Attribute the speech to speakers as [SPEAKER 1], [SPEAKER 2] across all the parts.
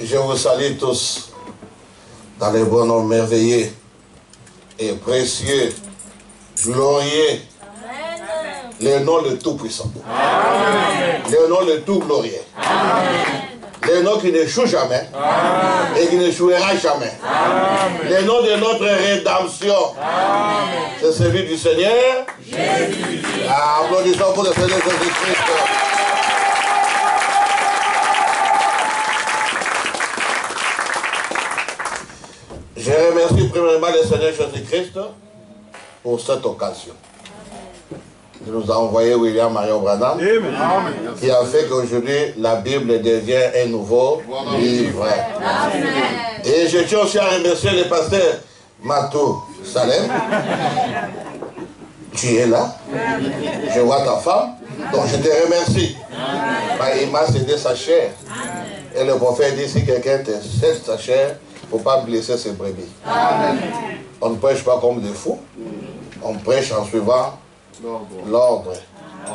[SPEAKER 1] Je vous salue tous dans les bons noms merveilleux et précieux, glorieux, le nom le Tout-Puissant, le nom le Tout-Glorieux, le nom qui n'échoue jamais et qui n'échouera jamais, le nom de notre rédemption, c'est celui du Seigneur Jésus. Applaudissons pour le Seigneur Jésus-Christ. Je remercie premièrement le Seigneur Jésus-Christ pour cette occasion. Il nous a envoyé William Marion Branham, qui a fait qu'aujourd'hui la Bible devient un nouveau livre. Amen. Et je tiens aussi à remercier le pasteur Matou Salem. Tu es là, je vois ta femme, donc je te remercie. Il m'a cédé sa chair. Et le prophète dit, si quelqu'un te cède sa chair, il ne faut pas blesser ses brebis. Amen. On ne prêche pas comme des fous, on prêche en suivant l'ordre.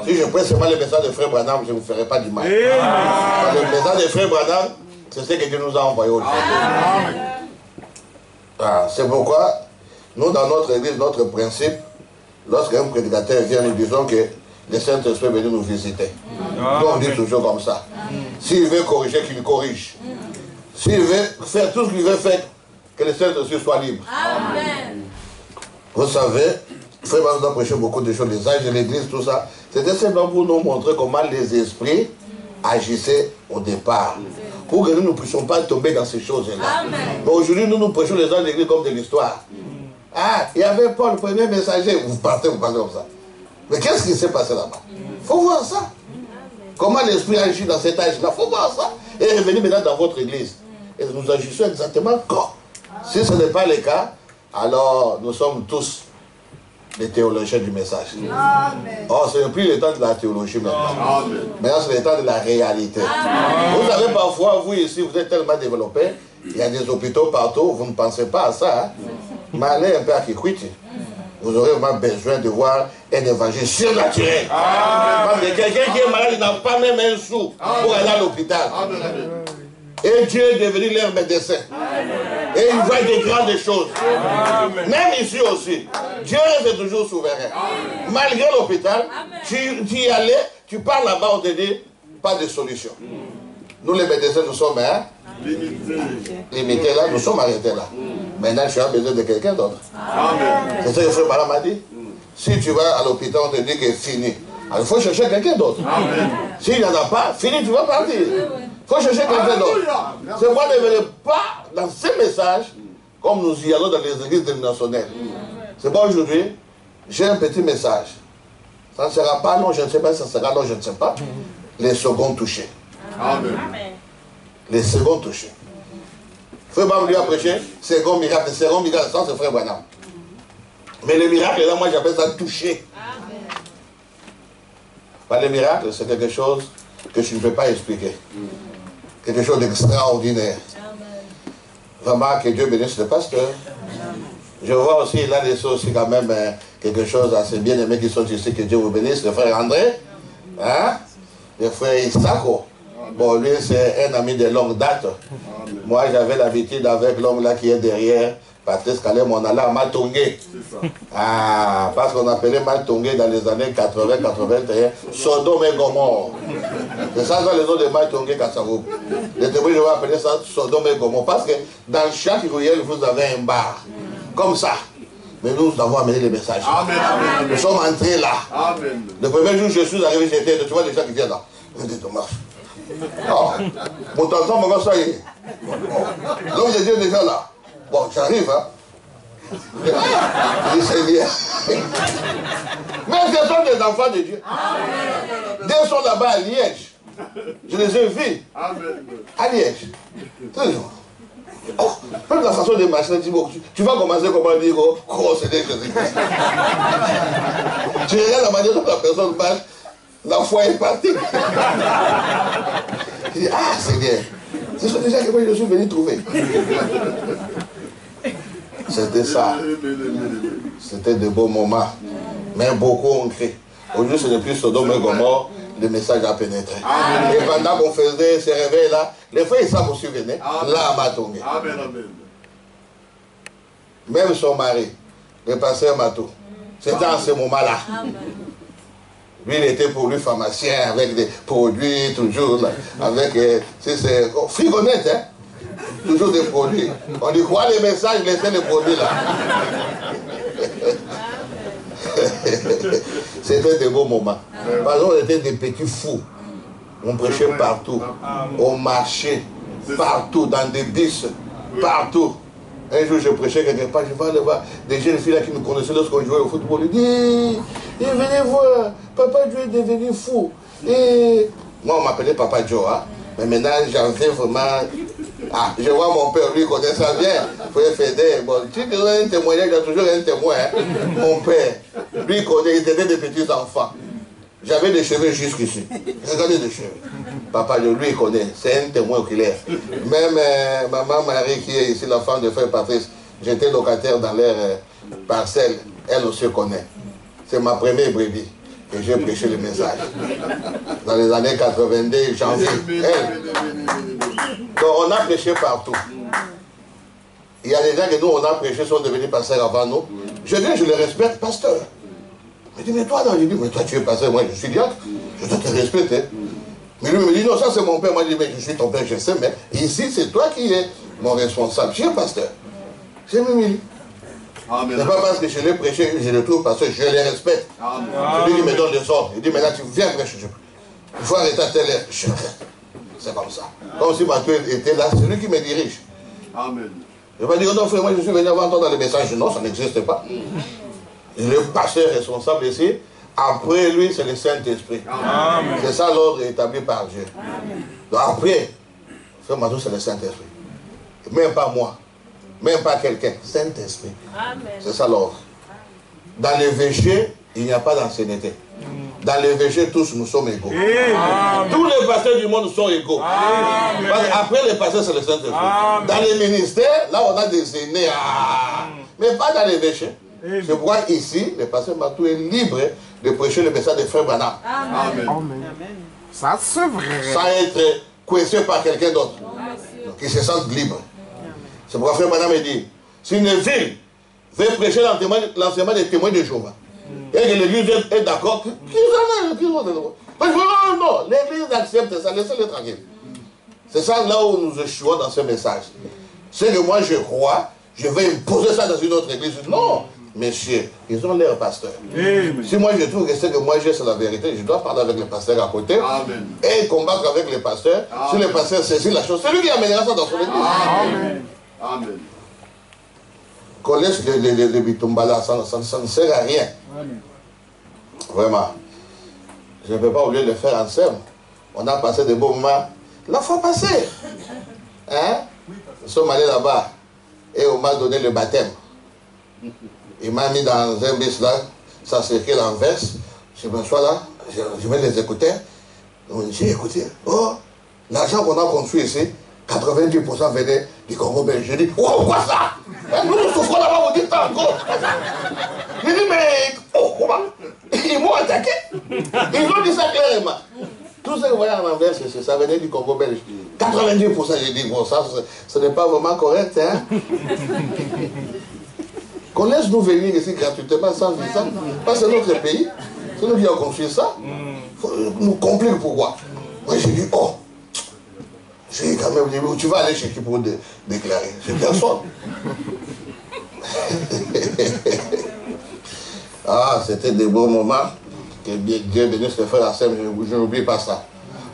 [SPEAKER 1] Si je prêche seulement le message de Frère Branham, je ne vous ferai pas du mal. Le message de Frère Branham, c'est ce que Dieu nous a envoyé aujourd'hui. C'est pourquoi, nous dans notre église, notre principe, lorsqu'un prédicateur vient, nous disons que le Saint-Esprit est venu nous visiter. Nous on dit toujours comme ça. S'il veut corriger, qu'il corrige. S'il veut faire tout ce qu'il veut faire, que le Saint-Esprit soit libre. Amen. Vous savez, Frère nous a prêché beaucoup de choses, les âges de l'église, tout ça. C'était simplement pour nous montrer comment les esprits agissaient au départ. Pour que nous ne puissions pas tomber dans ces choses-là. Mais aujourd'hui, nous prêchons les âges de l'église comme de l'histoire. Ah, il y avait Paul, le premier messager. Vous partez comme ça. Mais qu'est-ce qui s'est passé là-bas? Il faut voir ça. Comment l'esprit agit dans cet âge-là? Il faut voir ça. Et revenez maintenant dans votre église. Et nous agissons exactement comme. Si ce n'est pas le cas, alors nous sommes tous les théologiens du message. Amen. Or, ce n'est plus le temps de la théologie maintenant. Amen. Maintenant, c'est le temps de la réalité. Amen. Vous savez, parfois, vous ici, vous êtes tellement développés, il y a des hôpitaux partout, vous ne pensez pas à ça. Hein? Mais allez un peu à Kikwiti. Vous aurez vraiment besoin de voir un évangile surnaturel. Parce que quelqu'un qui est malade, il n'a pas même un sou pour aller à l'hôpital. Et Dieu est devenu leur médecin. Amen. Et il voit des grandes choses. Amen. Même ici aussi. Dieu reste toujours souverain. Amen. Malgré l'hôpital, tu y allais, tu parles là-bas, on te dit, pas de solution. Nous les médecins, nous sommes limités là, nous sommes arrêtés là. Maintenant, tu as besoin de quelqu'un d'autre. C'est ce que Frère Malam a dit. Si tu vas à l'hôpital, on te dit que c'est fini. Alors, il faut chercher quelqu'un d'autre. S'il n'y en a pas, fini, tu vas partir. Il faut chercher quelqu'un d'autre. C'est pourquoi ne venez pas dans ces messages comme nous y allons dans les églises dénominationnelles. C'est pas aujourd'hui, j'ai un petit message. Ça ne sera pas, non, je ne sais pas, ça sera, non, je ne sais pas. Les seconds touchés. Amen. Les seconds touchés. Frère Branham lui a prêché, second miracle, ça c'est Frère Branham. Mais le miracle, là, moi j'appelle ça toucher. Le miracle, c'est quelque chose que tu ne peux pas expliquer. Quelque chose d'extraordinaire. Vraiment, que Dieu bénisse le pasteur. Je vois aussi, il a laissé aussi quand même quelque chose assez bien aimé qui sont ici, que Dieu vous bénisse. Le frère André, hein? Le frère Isako. Bon, lui, c'est un ami de longue date. Moi, j'avais l'habitude avec l'homme là qui est derrière, Patrice Kalem, on allait à Matongé. Ah, parce qu'on appelait Matongé dans les années 80-81, Sodome et Gomorre. C'est ça, le nom de Matongé Kassavou. Les témoins, je vais appeler ça Sodome et Gomorre. Parce que dans chaque ruelle, vous avez un bar. Comme ça. Mais nous avons amené les messages. Amen. Nous sommes entrés là. Amen. Le premier jour, je suis arrivé, j'étais, tu vois les gens qui viennent là. Je dis, Thomas. Oh, mon tonton, mon gars, ça y est. L'homme de Dieu est déjà là. Bon, j'arrive, hein. Je dis, Seigneur. Mais ce sont des enfants de Dieu. Deux sont là-bas à Liège. Je les ai vus. À Liège. Toujours. Oh, même la façon de marcher, tu vas commencer comment dire, oh, c'est des Jésus-Christ. Tu regardes la manière dont la personne marche, la foi est partie. Je dis, ah, Seigneur, ce sont déjà que moi je suis venu trouver. C'était ça. C'était de beaux moments. Mais beaucoup ont crié. Aujourd'hui, ce n'est plus Sodome et Gomorre, le message a pénétré. Amen. Et pendant qu'on faisait ces réveils-là, les frères, ils savent aussi venir. Là, à Matongue. Même son mari, le pasteur Mato, c'était en ce moment-là. Lui, il était pour lui pharmacien, avec des produits, toujours, là, avec, c'est frigonnette, hein. Toujours des produits. On dit quoi les messages, laissez les produits là. C'était des beaux moments. Par exemple, on était des petits fous. On prêchait partout. On marchait partout, dans des bus, partout. Un jour, je prêchais quelque part, je vais aller voir des jeunes filles là qui nous connaissaient lorsqu'on jouait au football. Ils disent, venez voir, Papa Joe est devenu fou. Et moi, on m'appelait Papa Joe, hein? Mais maintenant, j'en fais vraiment... Ah, je vois mon père, lui, il connaît ça bien. Frère Fédé, bon, tu donnes un témoignage, il y a toujours un témoin. Hein? Mon père, lui, il connaît, il était des petits enfants. J'avais des cheveux jusqu'ici. Regardez les cheveux. Papa, lui, il connaît. C'est un témoin oculaire. Même maman Marie, qui est ici, la femme de frère Patrice, j'étais locataire dans leur parcelle. Elle aussi connaît. C'est ma première brebis que j'ai prêché le message. Dans les années 82, janvier. Donc, on a prêché partout. Il y a des gens que nous, on a prêché, sont devenus pasteurs avant nous. Je dis, je les respecte, pasteur. Je dis, mais toi, non, je dis, mais toi, tu es pasteur, moi, je suis diacre. Je dois te respecter. Mais lui me dit, non, ça, c'est mon père. Moi, je dis, mais je suis ton père, je sais, mais ici, c'est toi qui es mon responsable. Je suis un pasteur. C'est Mimili. Ce n'est pas parce que je l'ai prêché, je le trouve pasteur, je les respecte. C'est lui qui me donne des ordres. Il dit, mais là, tu viens prêcher. Il faut arrêter à telle heure. C'est comme ça. Comme si Mathieu était là, c'est lui qui me dirige. Amen. Je ne vais pas dire, non, frère, moi, je suis venu avant toi dans les messages. Non, ça n'existe pas. Le pasteur responsable ici, après lui, c'est le Saint-Esprit. C'est ça l'ordre établi par Dieu. Amen. Donc après, frère Mathieu, c'est le Saint-Esprit. Même pas moi. Même pas quelqu'un. Saint-Esprit. C'est ça l'ordre. Dans les péchés, il n'y a pas d'ancienneté. Dans les péchés, tous nous sommes égaux. Amen. Tous les pasteurs du monde sont égaux. Amen. Après les pasteurs, c'est le Saint-Esprit. Dans les ministères, là on a des aînés. Mais pas dans les péchés. C'est pourquoi ici, le pasteur Matou est libre de prêcher le message des frères Branham. Amen. Amen. Ça c'est vrai. Sans être coincé par quelqu'un d'autre. Qui se sente libre. C'est pourquoi frère Branham dit, si une ville veut prêcher l'enseignement des témoins de Jéhovah, et que l'église est d'accord, non, l'église accepte ça, laissez-les tranquille. C'est ça là où nous échouons dans ce message. C'est que moi je crois, je vais imposer ça dans une autre église. Non, messieurs, ils ont leur pasteur. Si moi je trouve que ce que moi j'ai, c'est la vérité, je dois parler avec le pasteur à côté. Amen. Et combattre avec le pasteur. Si le pasteur saisit la chose, c'est lui qui amènera ça dans son église. Amen. Amen. Qu'on laisse les bitumbala, ça ne sert à rien. Amen. Vraiment. Je ne peux pas oublier de le faire ensemble. On a passé des bons moments. La fois passée. Hein? Nous sommes allés là-bas. Et on m'a donné le baptême. Il m'a mis dans un bus là. Ça s'écrit l'enverse. Je me sois là. Je mets les écouteurs. J'ai écouté. Oh, l'argent qu'on a construit ici, 90% venait du Congo belge. Je dis, oh, quoi ça? Nous nous souffrons là-bas, vous dites encore. Je dis, mais, oh, comment? Ils m'ont attaqué. Ils ont dit ça clairement. Tout ce que vous voyez en envers, ça venait du Congo belge. 90%, j'ai dit, bon, ça, ce n'est pas vraiment correct, hein? Qu'on laisse nous venir ici gratuitement, sans visa. Parce que c'est notre pays. C'est nous qui avons construit ça. Il faut nous compliquer pourquoi. Moi, j'ai dit, oh. J'ai dit quand même, tu vas aller chez qui pour déclarer? C'est personne. Ah, c'était des beaux moments. Que Dieu bénisse les frères à Sem, je n'oublie pas ça.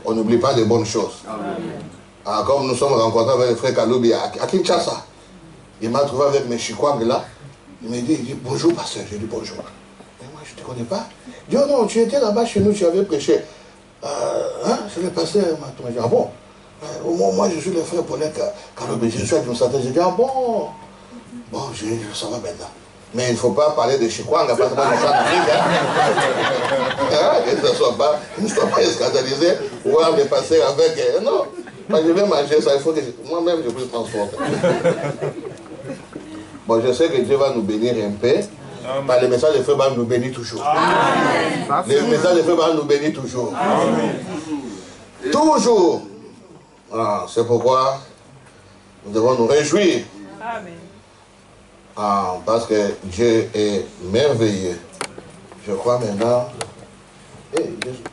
[SPEAKER 1] On n'oublie pas de bonnes choses. Ah, comme nous sommes rencontrés avec le frère Kaloubi à Kinshasa, il m'a trouvé avec mes chikwang là. Il m'a dit, bonjour pasteur. J'ai dit bonjour. Mais moi je ne te connais pas. Il dit, oh non, tu étais là-bas chez nous, tu avais prêché. Hein, c'est le pasteur. J'ai dit, ah bon? Moi je suis le frère Paulin Kaloubi, je suis à Kinshasa. J'ai dit, ah bon? Bon, ça va maintenant. Mais il ne faut pas parler de Chikwang, parce que moi je chante musique. Que ne sois pas scandalisé, ou voir me passer avec. Non, moi, je vais manger ça, il faut que moi-même je puisse transporter. Bon, je sais que Dieu va nous bénir un peu. Par le message de Frère Branham nous bénit toujours. Le message de Frère Branham nous bénit toujours. Toujours. Ah, c'est pourquoi nous devons nous réjouir. Ah, parce que Dieu est merveilleux. Je crois maintenant.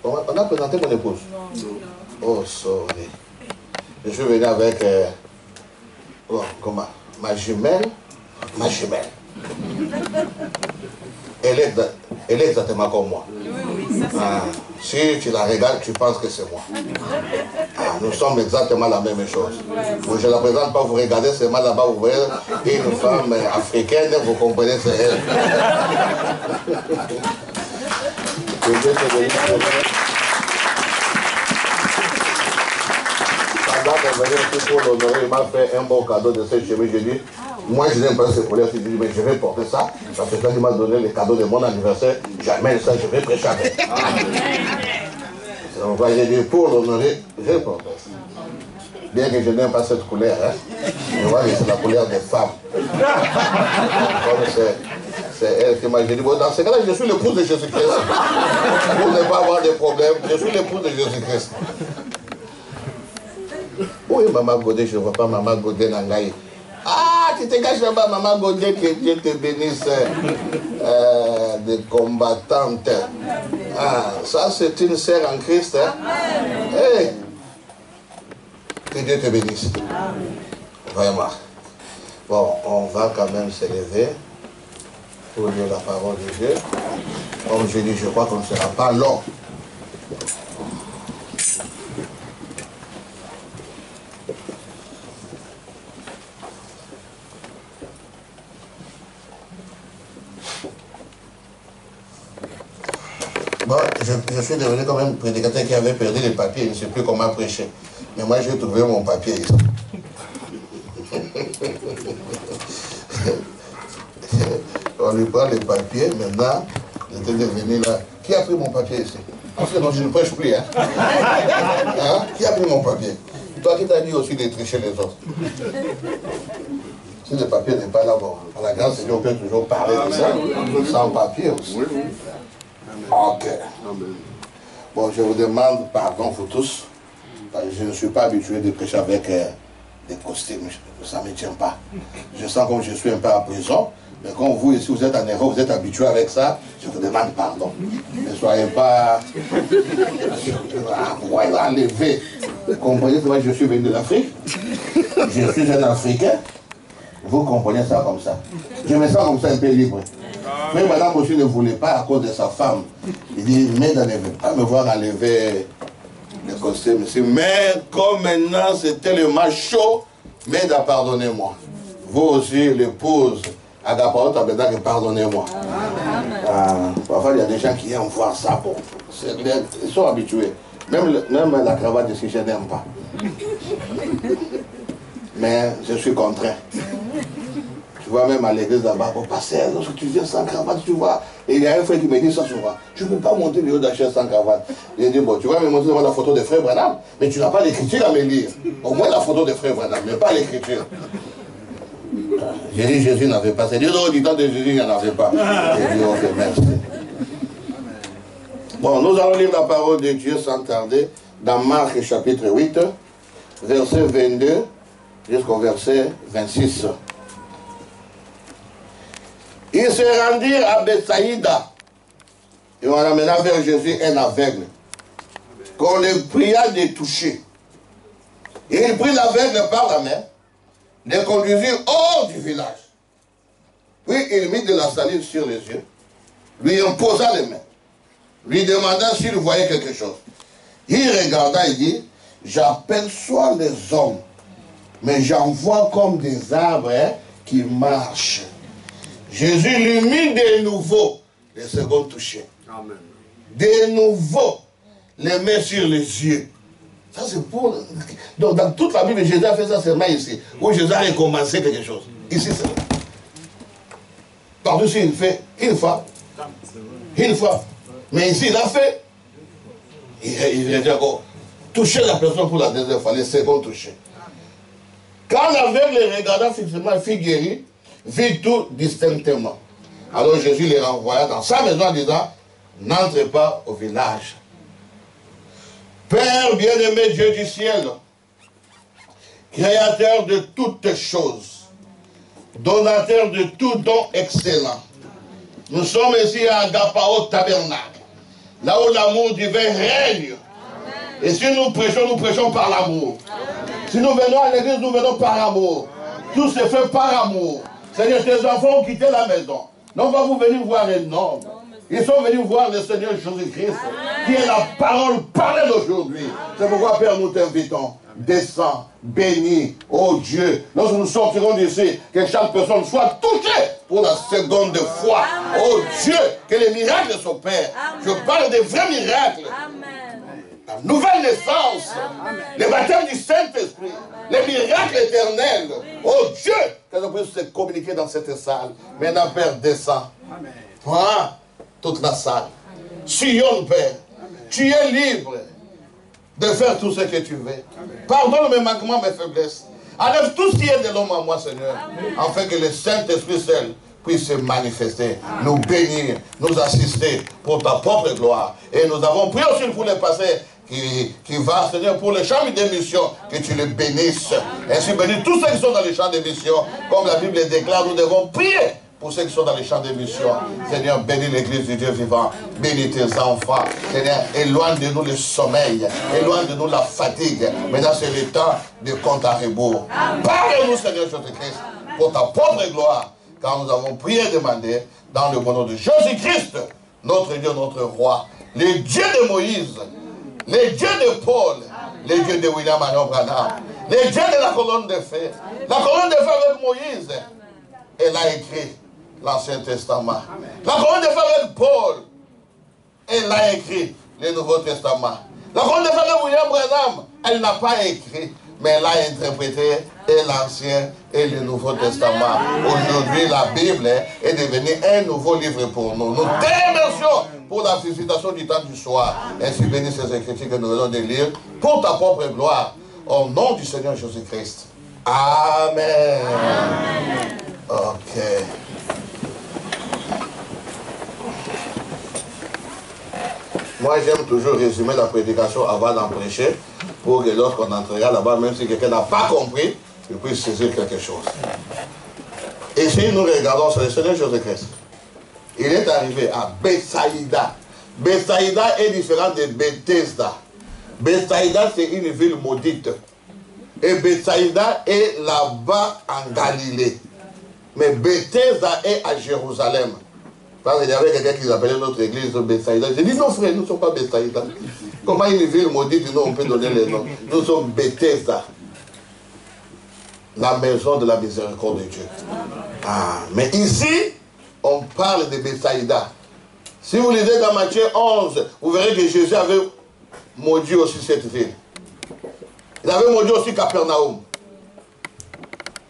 [SPEAKER 1] On a présenté mon épouse. Oh, sorry. Je suis venu avec comment? Ma jumelle. Ma jumelle. Elle est exactement comme moi. Ah, si tu la regardes, tu penses que c'est moi. Ah, nous sommes exactement la même chose. Je ne la présente pas, vous regardez seulement là-bas, vous voyez une femme africaine, vous comprenez, c'est elle. Pendant qu'elle venait ici pour l'honorer, il m'a fait un bon cadeau de cette chemise. J'ai dit, moi je n'aime pas ce colère, je dis, mais je vais porter ça. Parce que quand il m'a donné le cadeau de mon anniversaire, j'amène ça, je vais prêcher avec. C'est pourquoi j'ai dit, pour l'honorer, je vais porter ça. Bien que je n'aime pas cette couleur, hein. Je vois que c'est la couleur des femmes. C'est elle qui m'a dit, bon, dans ce cas-là, je suis l'épouse de Jésus-Christ. Pour ne pas avoir de problème, je suis l'épouse de Jésus-Christ. Oui, Maman Godé, je ne vois pas Maman Godé Nangaï. Ah, tu te caches là-bas, Maman Godé, que Dieu te bénisse. Des combattantes. Ah, ça, c'est une sœur en Christ. Hein? Hey. Que Dieu te bénisse. Vraiment. Bon, on va quand même se lever pour lire la parole de Dieu. Comme je dis, je crois qu'on ne sera pas long. Bon, je suis devenu comme un prédicateur qui avait perdu les papiers, il ne sait plus comment prêcher. Mais moi, j'ai trouvé mon papier ici. On lui prend les papiers, maintenant, j'étais devenu là. Qui a pris mon papier ici? Parce que non, je ne prêche plus, hein? Hein? Qui a pris mon papier? Toi qui t'as dit aussi de tricher les autres. Si le papier n'est pas là, bon, à la grâce, on peut toujours parler de ça, sans papier aussi. Ok. Bon, je vous demande pardon pour tous. Parce que je ne suis pas habitué de prêcher avec des costumes. Ça ne me tient pas. Je sens comme je suis un peu à prison. Mais comme vous, ici, vous êtes en Europe, vous êtes habitué avec ça, je vous demande pardon. Ne soyez pas... Pourquoi il va enlever? Vous comprenez que moi, je suis venu de l'Afrique. Je suis un Africain. Vous comprenez ça comme ça. Je me sens comme ça un peu libre. Mais madame aussi ne voulait pas à cause de sa femme. Il dit, mais ne veut pas me voir enlever le costume. Mais comme maintenant c'est tellement chaud, mais pardonnez-moi. Vous aussi, l'épouse, Agapao, pardonnez-moi. Parfois il y a des gens qui aiment voir ça. Bon, ils sont habitués. Même la cravate ici, je n'aime pas. Mais je suis contraint. Tu vois, même à l'église là-bas, pour passer, lorsque tu viens sans cravate, tu vois. Et il y a un frère qui me dit ça souvent. Je ne peux pas monter le haut d'achat sans cravate. Il dit, bon, tu vas me montrer la photo de frère Branham, mais tu n'as pas l'écriture à me lire. Au moins la photo de frère Branham, mais pas l'écriture. J'ai dit, Jésus n'avait pas. C'est dit, non, du temps de Jésus, il n'y en avait pas. J'ai dit, ok, merci. Bon, nous allons lire la parole de Dieu sans tarder dans Marc chapitre 8, verset 22 jusqu'au verset 26. Ils se rendirent à Bethsaïda et on amena vers Jésus un aveugle qu'on le pria de toucher. Et il prit l'aveugle par la main, le conduisit hors du village. Puis il mit de la salive sur les yeux, lui imposa les mains, lui demanda s'il voyait quelque chose. Il regarda et dit, j'aperçois les hommes, mais j'en vois comme des arbres qui marchent. Jésus lui mit de nouveau les seconds touchés. Amen. De nouveau les mains sur les yeux. Ça c'est pour... Donc dans toute la Bible, Jésus a fait ça seulement ici, où Jésus a recommencé quelque chose. Ici c'est... Par-dessus il fait une fois. Mais ici il a fait. Il a dit encore, toucher la personne pour la deuxième fois, les seconds touchés. Quand l'aveugle le regarda fixement, il fut guéri, vit tout distinctement. Alors Jésus les renvoya dans sa maison en disant, n'entrez pas au village. Père bien-aimé Dieu du ciel, créateur de toutes choses, donateur de tout don excellent, nous sommes ici à Agapao Tabernacle, là où l'amour divin règne. Et si nous prêchons par l'amour. Si nous venons à l'église, nous venons par amour. Tout se fait par amour. Seigneur, tes enfants ont quitté la maison. Non, va vous venir voir un homme. Ils sont venus voir le Seigneur Jésus-Christ, qui est la parole parlée d'aujourd'hui. C'est pourquoi, Père, nous t'invitons. Descends, bénis, oh Dieu. Lorsque nous sortirons d'ici, que chaque personne soit touchée pour la seconde fois. Oh Dieu, que les miracles s'opèrent. Je parle des vrais miracles. La nouvelle naissance, le baptême du Saint-Esprit, les miracles éternels. Oh Dieu, que nous puissions se communiquer dans cette salle. Maintenant, Père, descends. Prends toute la salle. Sillonne, Père. Tu es libre de faire tout ce que tu veux. Pardonne mes manquements, mes faiblesses. Enlève tout ce qui est de l'homme en moi, Seigneur, afin que le Saint-Esprit seul puisse se manifester, nous bénir, nous assister pour ta propre gloire. Et nous avons prié aussi pour les passés qui va, Seigneur, pour les champs d'émission, que tu les bénisses. Ainsi bénis tous ceux qui sont dans les champs d'émission. Comme la Bible le déclare, nous devons prier pour ceux qui sont dans les champs d'émission. Seigneur, bénis l'église du Dieu vivant. Bénis tes enfants. Seigneur, éloigne de nous le sommeil. Éloigne de nous la fatigue. Maintenant, c'est le temps de compte à rebours. Parle-nous, Seigneur Jésus-Christ, pour ta propre gloire. Car nous avons prié et demandé dans le bon nom de Jésus-Christ, notre Dieu, notre roi, le Dieu de Moïse, le Dieu de Paul, le Dieu de William Marion Branham, le Dieu de la colonne de feu. La colonne de feu avec Moïse, elle a écrit l'Ancien Testament. La colonne de feu avec Paul, elle a écrit le Nouveau Testament. La colonne de feu avec William Branham, elle n'a pas écrit, mais elle a interprété et l'Ancien et le Nouveau Testament. Aujourd'hui, la Bible est devenue un nouveau livre pour nous. Nous te remercions pour la visitation du temps du soir. Ainsi bénis ces écritures que nous venons de lire pour ta propre gloire. Au nom du Seigneur Jésus-Christ. Amen. Amen. Ok. Moi, j'aime toujours résumer la prédication avant d'en prêcher, pour que lorsqu'on entrera là-bas, même si quelqu'un n'a pas compris, il puisse saisir quelque chose. Et si nous regardons sur le Seigneur Jésus-Christ, il est arrivé à Bethsaïda. Bethsaïda est différent de Bethesda. Bethsaïda, c'est une ville maudite. Et Bethsaïda est là-bas en Galilée. Mais Bethesda est à Jérusalem. Parce qu'il y avait quelqu'un qui appelait notre église Bethsaïda. J'ai dit non frère, nous ne sommes pas Bethsaïda. Comment une ville maudite, nous on peut donner les noms. Nous sommes Bethesda. La maison de la miséricorde de Dieu. Ah, mais ici, on parle de Bethsaïda. Si vous lisez dans Matthieu 11, vous verrez que Jésus avait maudit aussi cette ville. Il avait maudit aussi Capernaum.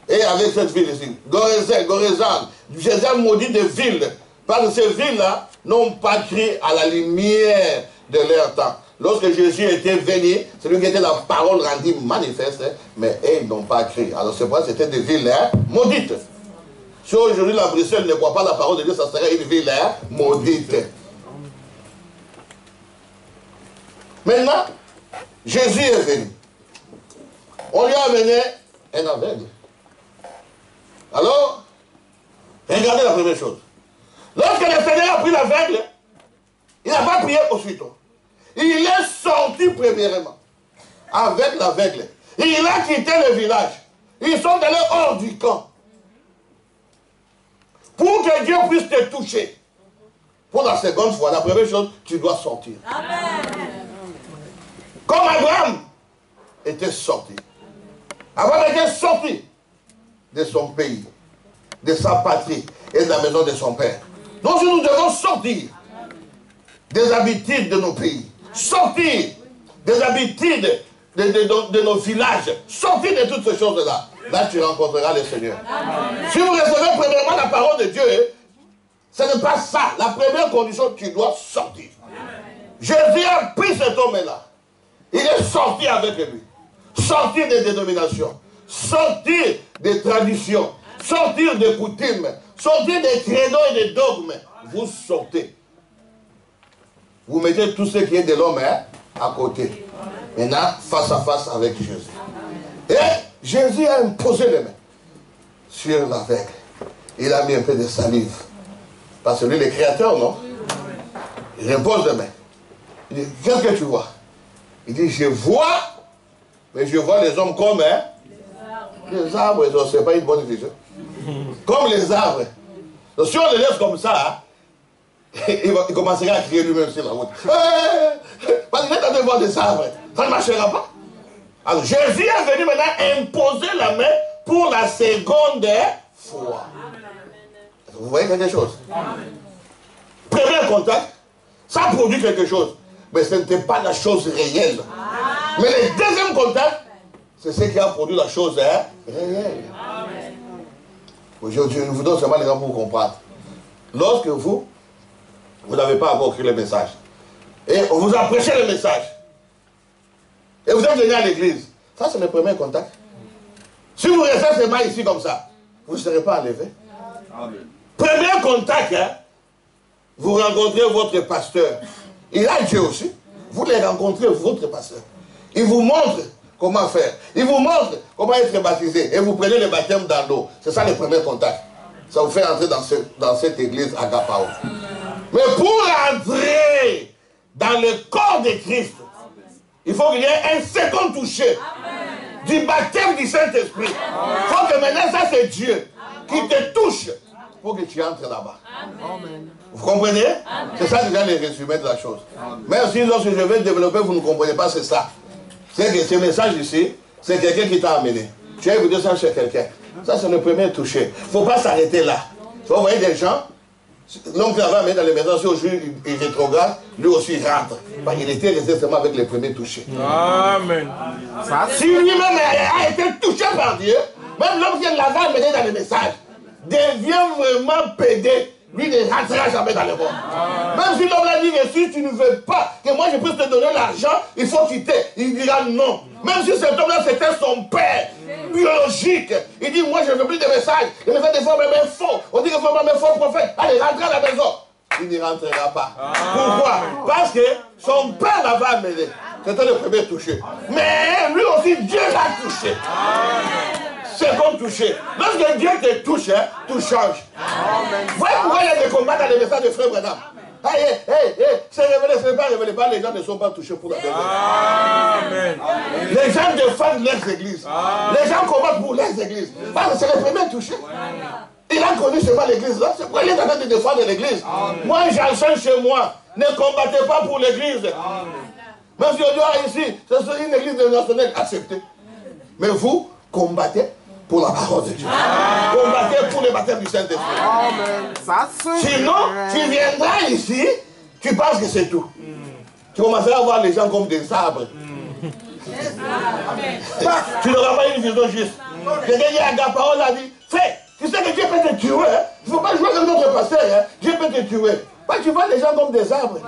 [SPEAKER 1] Et avec cette ville ici, Gorézan, Jésus a maudit des villes. Parce que ces villes-là n'ont pas crié à la lumière de leur temps. Lorsque Jésus était venu, c'est lui qui était la parole rendue manifeste, mais ils n'ont pas crié. Alors c'est pourquoi c'était des villes maudites. Si aujourd'hui la Bruxelles ne croit pas la parole de Dieu, ça serait une ville maudite. Maintenant, Jésus est venu. On lui a amené un aveugle. Alors, regardez la première chose. Lorsque le Seigneur a pris l'aveugle, il n'a pas prié aussitôt. Il est sorti premièrement avec l'aveugle. Il a quitté le village. Ils sont allés hors du camp. Pour que Dieu puisse te toucher. Pour la seconde fois, la première chose, tu dois sortir. Amen. Comme Abraham était sorti. Abraham était sorti de son pays, de sa patrie et de la maison de son père. Donc nous devons sortir des habitudes de nos pays, sortir des habitudes de nos villages, sortir de toutes ces choses-là. Là, tu rencontreras le Seigneur. Amen. Si vous recevez premièrement la parole de Dieu, ce n'est pas ça. La première condition, tu dois sortir. Amen. Jésus a pris cet homme-là. Il est sorti avec lui. Sortir des dénominations, sortir des traditions, sortir des coutumes, Sortez des créneaux et des dogmes. Vous sortez. Vous mettez tout ce qui est de l'homme à côté. Maintenant, face à face avec Jésus. Et Jésus a imposé les mains sur l'aveugle. Il a mis un peu de salive. Parce que lui, le créateur, non? Il impose les mains. Il dit, qu'est-ce que tu vois? Il dit, je vois, mais je vois les hommes comme les arbres. Ce n'est pas une bonne vision. Comme les arbres. Donc, si on les laisse comme ça, il commencera à crier lui-même sur la route. Parce qu'il est en train de voir des arbres. Ça ne marchera pas. Alors Jésus est venu maintenant imposer la main pour la seconde fois. Vous voyez quelque chose? Premier contact, ça produit quelque chose. Mais ce n'était pas la chose réelle. Mais le deuxième contact, c'est ce qui a produit la chose réelle. Aujourd'hui, je vous donne seulement l'exemple pour comprendre. Lorsque vous n'avez pas encore écrit le message, et on vous a prêché le message, et vous êtes venu à l'église, ça c'est le premier contact. Si vous restez seulement ici comme ça, vous ne serez pas enlevé. Premier contact, vous rencontrez votre pasteur. Il a Dieu aussi. Vous les rencontrez, votre pasteur. Il vous montre comment faire. Il vous montre comment être baptisé. Et vous prenez le baptême dans l'eau. C'est ça le premier contact. Ça vous fait entrer dans cette église Agapao. Mais pour entrer dans le corps de Christ, il faut qu'il y ait un second toucher du baptême du Saint-Esprit. Il faut que maintenant, ça c'est Dieu qui te touche pour que tu entres là-bas. Vous comprenez? C'est ça déjà le résumé de la chose. Même si lorsque je vais développer, vous ne comprenez pas, c'est ça. C'est que ce message ici, c'est quelqu'un qui t'a amené. Tu as écouté ça chez quelqu'un. Ça, c'est le premier toucher. Il ne faut pas s'arrêter là. Vous voyez des gens, l'homme qui avait amené dans les maisons, si aujourd'hui il rétrograde, lui aussi il rentre. Il était resté seulement avec les premiers touchés. Amen. Si lui-même a été touché par Dieu, même l'homme qui l'avait amené dans les messages, devient vraiment pédé. Lui ne rentrera jamais dans le monde. Même si l'homme l'a dit que si tu ne veux pas que moi je puisse te donner l'argent, il faut quitter. Il dira non. Même si cet homme-là c'était son père biologique, il dit moi je ne veux plus de messages. Les messages des fois même faux. On dit que faut même faux prophète. Allez, rentrez à la maison. Il n'y rentrera pas. Pourquoi? Parce que son père l'avait amené. C'était le premier touché. Mais lui aussi Dieu l'a touché. Second touché. Lorsque Dieu te touche, tout change. Vous voyez pourquoi il y a des combats dans les messages de Frère Branham. C'est révélé, ce n'est pas révélé. Les gens ne sont pas touchés pour la vérité. Les gens défendent leurs églises. Les gens combattent pour leurs églises. Parce que c'est le premier touché. Il a connu seulement l'église là. C'est pourquoi il est en train de défendre l'église. Moi, j'enseigne chez moi. Ne combattez pas pour l'église. Même si on dit ici, c'est une église nationale acceptée. Mais vous, combattez pour la parole de Dieu. Combattez pour le baptême du Saint-Esprit. Sinon, tu viendras ici, tu penses que c'est tout. Tu commenceras à voir les gens comme des arbres. Tu n'auras pas une vision juste. Quelqu'un qui a la parole a dit, fais, tu sais que Dieu peut te tuer. Il ne faut pas jouer comme notre pasteur. Dieu peut te tuer. Tu vois les gens comme des arbres.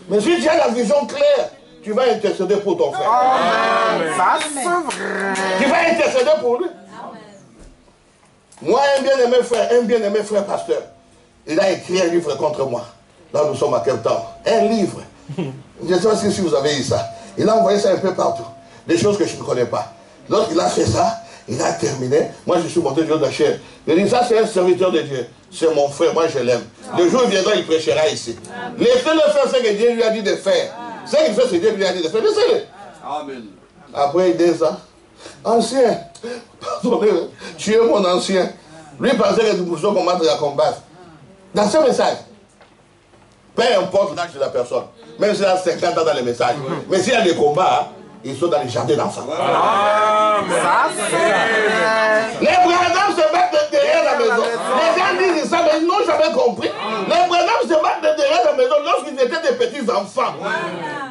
[SPEAKER 1] Mais si tu as la vision claire, tu vas intercéder pour ton frère. Ça, c'est vrai. Tu vas intercéder pour lui. Moi, un bien-aimé frère pasteur, il a écrit un livre contre moi. Là, nous sommes à Cape Town. Un livre. Je ne sais pas si vous avez eu ça. Il a envoyé ça un peu partout. Des choses que je ne connais pas. Lorsqu'il a fait ça, il a terminé. Moi, je suis monté de la chair. Il dit, ça, c'est un serviteur de Dieu. C'est mon frère, moi, je l'aime. Le jour où il viendra, il prêchera ici. Laissez-le faire ce que Dieu lui a dit de faire. Ce qu'il fait, c'est Dieu lui a dit de faire. Laissez-le. Amen. Après 2 ans, ancien, pardonnez, tu es mon ancien. Lui pensait que nous pouvions combattre la combattre. Dans ce message, peu importe l'âge de la personne, même s'il a 50 ans dans les messages, mais s'il y a des combats, ils sont dans les jardins d'enfants. Les Branham se battent derrière la maison. Les gens disent ça, mais ils n'ont jamais compris. Les Branham se battent derrière la maison lorsqu'ils étaient des petits enfants.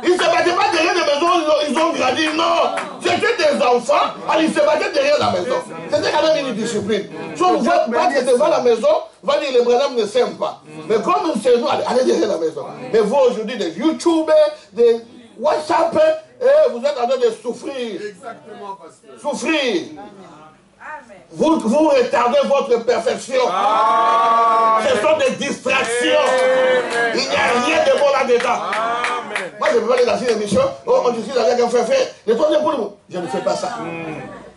[SPEAKER 1] Ils ne se battaient pas derrière la maison, ils ont grandi. Non, c'était des enfants, alors ils se battaient derrière la maison. C'était quand même une discipline. Si on va battre devant la maison, on va dire les Branham ne s'aiment pas. Mais comme c'est nous, allez derrière la maison. Mais vous aujourd'hui, des YouTubers, des WhatsApp, vous êtes en train de souffrir. Exactement, pasteur. Souffrir. Vous retardez votre perfection. Ce sont des distractions. Il n'y a rien de bon là-dedans. Moi, je ne peux pas aller dans une émission. Oh, on discute avec un frère. Le troisième pour nous. Je ne fais pas ça.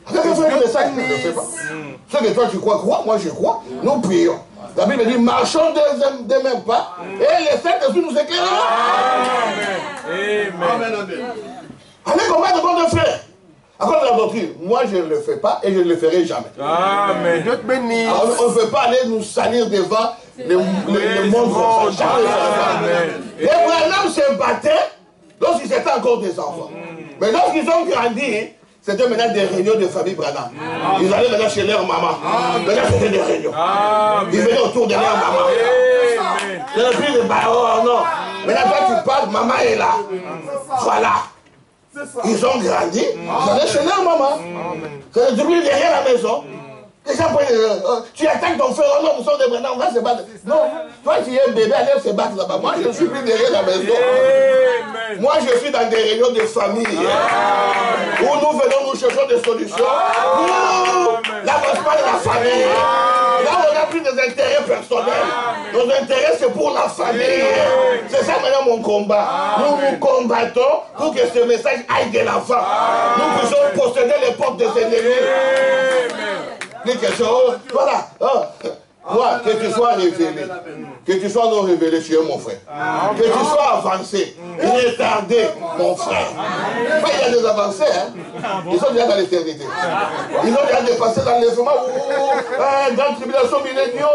[SPEAKER 1] Avec un frère, le message, je ne le fais pas. Ce que toi tu crois, moi je crois. Nous prions. La Bible dit, marchons des mêmes pas. Et les Saint-Esprit nous éclairera. Amen. Allez combattre contre frère. À cause de la doctrine, moi je ne le fais pas et je ne le ferai jamais.
[SPEAKER 2] Amen. Dieu te bénisse.
[SPEAKER 1] On ne peut pas aller nous salir devant le monde. Les Branham se battaient lorsqu'ils étaient encore des enfants. Mais lorsqu'ils ont grandi, c'était maintenant des réunions de famille Branham. Ils allaient maintenant chez leur maman. Maintenant c'était des réunions. Ils venaient autour de leur maman. Il n'y a plus de oh non. Maintenant quand tu parles, maman est là. Voilà. Ils ont grandi, ils allaient chez leur maman. C'est depuis derrière la maison. Les gens tu attaques ton frère, oh non, nous sommes des Branham, on va se battre. Non, toi qui es bébé, allez se battre là-bas. Moi je ne suis plus derrière la maison. Moi je suis dans des réunions de famille. Où nous venons, nous cherchons des solutions pour l'avancement de la famille. Là on n'a plus des intérêts personnels. Nos intérêts c'est pour la famille. C'est ça maintenant mon combat. Nous nous combattons pour que ce message aille de l'avant. Nous puissions posséder les portes des ennemis. Les questions, voilà. Moi, que tu sois révélé, que tu sois non révélé, tu es mon frère. Que tu sois avancé, retardé, mon frère. Mais il y a des avancés, hein. Ils sont déjà dans l'éternité. Ils ont déjà dépassé l'enlèvement. Dans la tribulation millénium,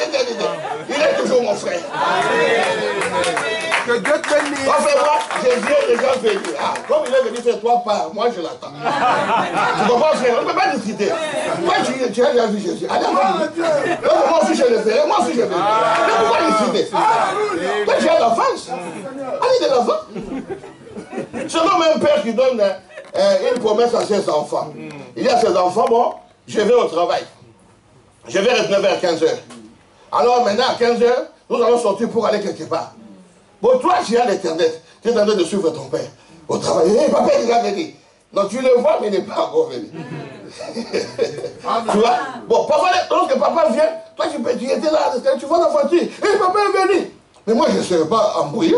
[SPEAKER 1] éternité. Il est toujours mon frère.
[SPEAKER 2] Que Dieu te bénisse.
[SPEAKER 1] Moi, Jésus est déjà venu. Comme il est venu faire 3 pas, moi je l'attends. Tu comprends, frère? On ne peut pas discuter. Toi, tu as déjà vu Jésus. Allez, moi aussi je le ferai, moi aussi je le ferai. Mais pourquoi discuter? Toi, tu as l'enfance. Allez de l'enfant. C'est comme un père qui donne une promesse à ses enfants. Il dit à ses enfants, bon, je vais au travail. Je vais retourner vers 15h. Alors maintenant, à 15h, nous allons sortir pour aller quelque part. Bon, toi, tu as l'Internet. Tu es en train de suivre ton père au travail. Hé, papa, il est venu. Donc tu le vois, mais il n'est pas encore venu. Tu vois? Bon, parfois, lorsque papa vient, toi, tu étais là, tu vois la voiture. Hé, papa est venu. Mais moi, je ne serais pas embrouillé.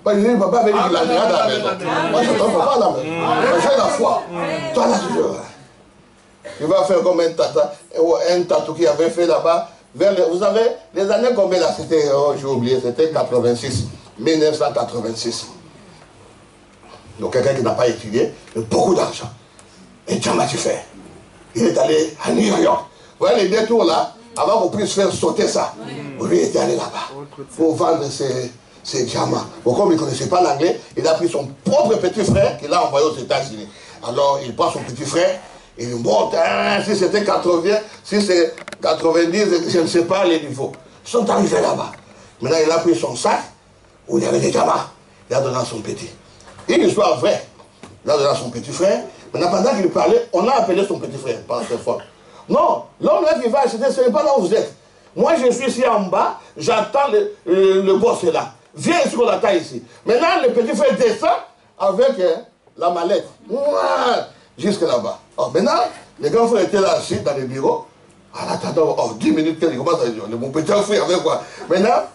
[SPEAKER 1] Parce que papa est venu, il a déjà dans la maison. Moi, je ne prends pas à la maison. J'ai la foi. Toi, là, tu vas faire comme un tata, un tatou qui avait fait là-bas. Vous savez, les années combien là? C'était, j'ai oublié, c'était 86. 1986. Donc quelqu'un qui n'a pas étudié, mais beaucoup d'argent. Et Dieu m'a dit faire. Il est allé à New York. Vous voyez les détours là, avant qu'on puisse faire sauter ça. Lui il était allé là-bas pour vendre ses diamants. Bon, comme il ne connaissait pas l'anglais, il a pris son propre petit frère qu'il a envoyé aux États-Unis. Alors il prend son petit frère, il monte, si c'était 80, si c'est 90, je ne sais pas les niveaux. Ils sont arrivés là-bas. Maintenant il a pris son sac, où il y avait des diamants. Il a donné à son petit. Une histoire vraie. Il a donné à son petit frère. Maintenant, pendant qu'il parlait, on a appelé son petit frère par téléphone. Non, l'homme là qui va acheter, ce n'est pas là où vous êtes. Moi, je suis ici en bas, j'attends le boss là. Viens ici, on l'attend ici. Maintenant, le petit frère descend avec la mallette. Jusque là-bas. Alors maintenant, les grands frères étaient là assis dans le bureau. En attendant, 10 minutes, il commence à dire, mon petit frère avec quoi. Maintenant,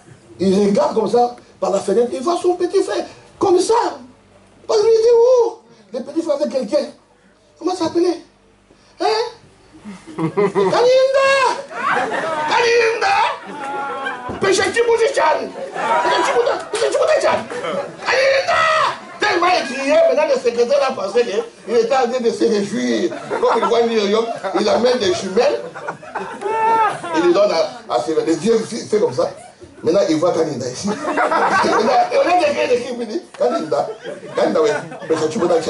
[SPEAKER 1] il regarde comme ça, par la fenêtre, il voit son petit frère, comme ça. Parce qu'il dit, oh, le petit frère avec quelqu'un. Comment ça s'appelait? Hein? Kaninda! Kaninda! Péché-Tibouzi-chan! Péché-Tibouzi-chan! Kaninda! Tellement il criait, maintenant le secrétaire a pensé qu'il était en train de se réjouir. Comme il voit New York, il amène des jumelles, il lui donne à ses les yeux, fait comme ça. Maintenant, il voit Kaninda ici. On a quelqu'un de qui me dit Kaninda, oui, mais tu peux t'en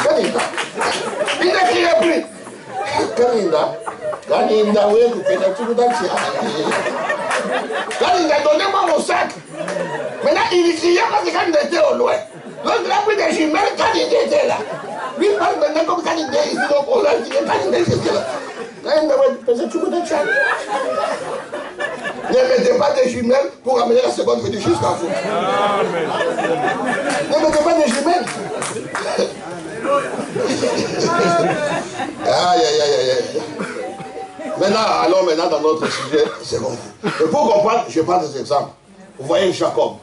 [SPEAKER 1] Kaninda. Il ne criait plus. Kaninda, oui, tu peux t'en Kaninda, donnez-moi mon sac. Maintenant, il criait parce que Kaninda était au loin. Lorsqu'il a pris des jumelles, Kaninda était là. Lui, il parle maintenant comme Kaninda ici, donc on l'a dit, Kaninda était là. Ne mettez pas des jumelles pour amener la seconde venue jusqu'à vous. Ne mettez pas des jumelles. Aïe, aïe, aïe, aïe. Maintenant, allons maintenant dans notre sujet. C'est bon. Et pour comprendre, je prends des exemples. Vous voyez Jacob.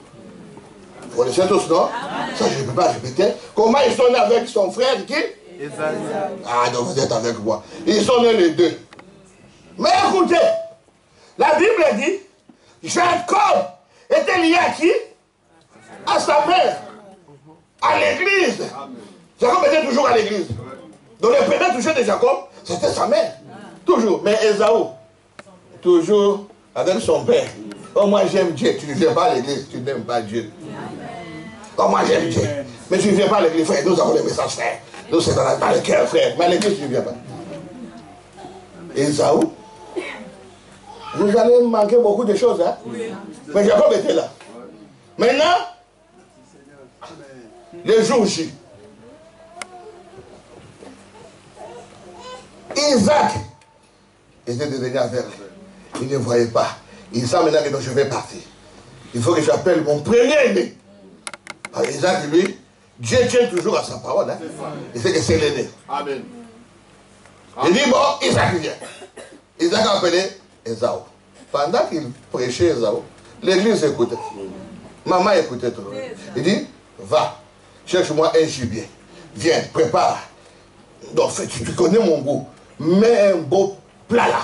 [SPEAKER 1] Vous connaissez tous, non? Ça, je ne peux pas répéter. Comment ils sont nés avec son frère qui?
[SPEAKER 2] Esaü.
[SPEAKER 1] Ah, donc vous êtes avec moi. Ils sont nés les deux. Mais écoutez, la Bible dit, Jacob était lié à qui? À sa mère. À l'église. Jacob était toujours à l'église. Donc le premier touché de Jacob, c'était sa mère. Toujours. Mais Esaü, toujours avec son père. Oh, moi j'aime Dieu. Tu ne viens pas à l'église, tu n'aimes pas Dieu. Oh, moi j'aime Dieu. Mais tu ne viens pas à l'église, frère. Nous avons les messages, frère. Nous, c'est dans le cœur, frère. Mais à l'église, tu ne viens pas. Esaü, vous allez manquer beaucoup de choses, hein? Oui. Mais Jacob était là. Maintenant, le jour J, Isaac était devenu aveugle. Il ne voyait pas. Il sent maintenant que je vais partir. Il faut que j'appelle mon premier-né. Isaac, lui, Dieu tient toujours à sa parole. Hein? Il sait que c'est l'aîné. Amen. Il dit, bon, Isaac vient. Isaac a appelé Esaü. Pendant qu'il prêchait Esaü, l'église écoutait. Maman écoutait tout. Il dit, va, cherche-moi un gibier. Viens, prépare. Donc, tu connais mon goût. Mets un beau plat là.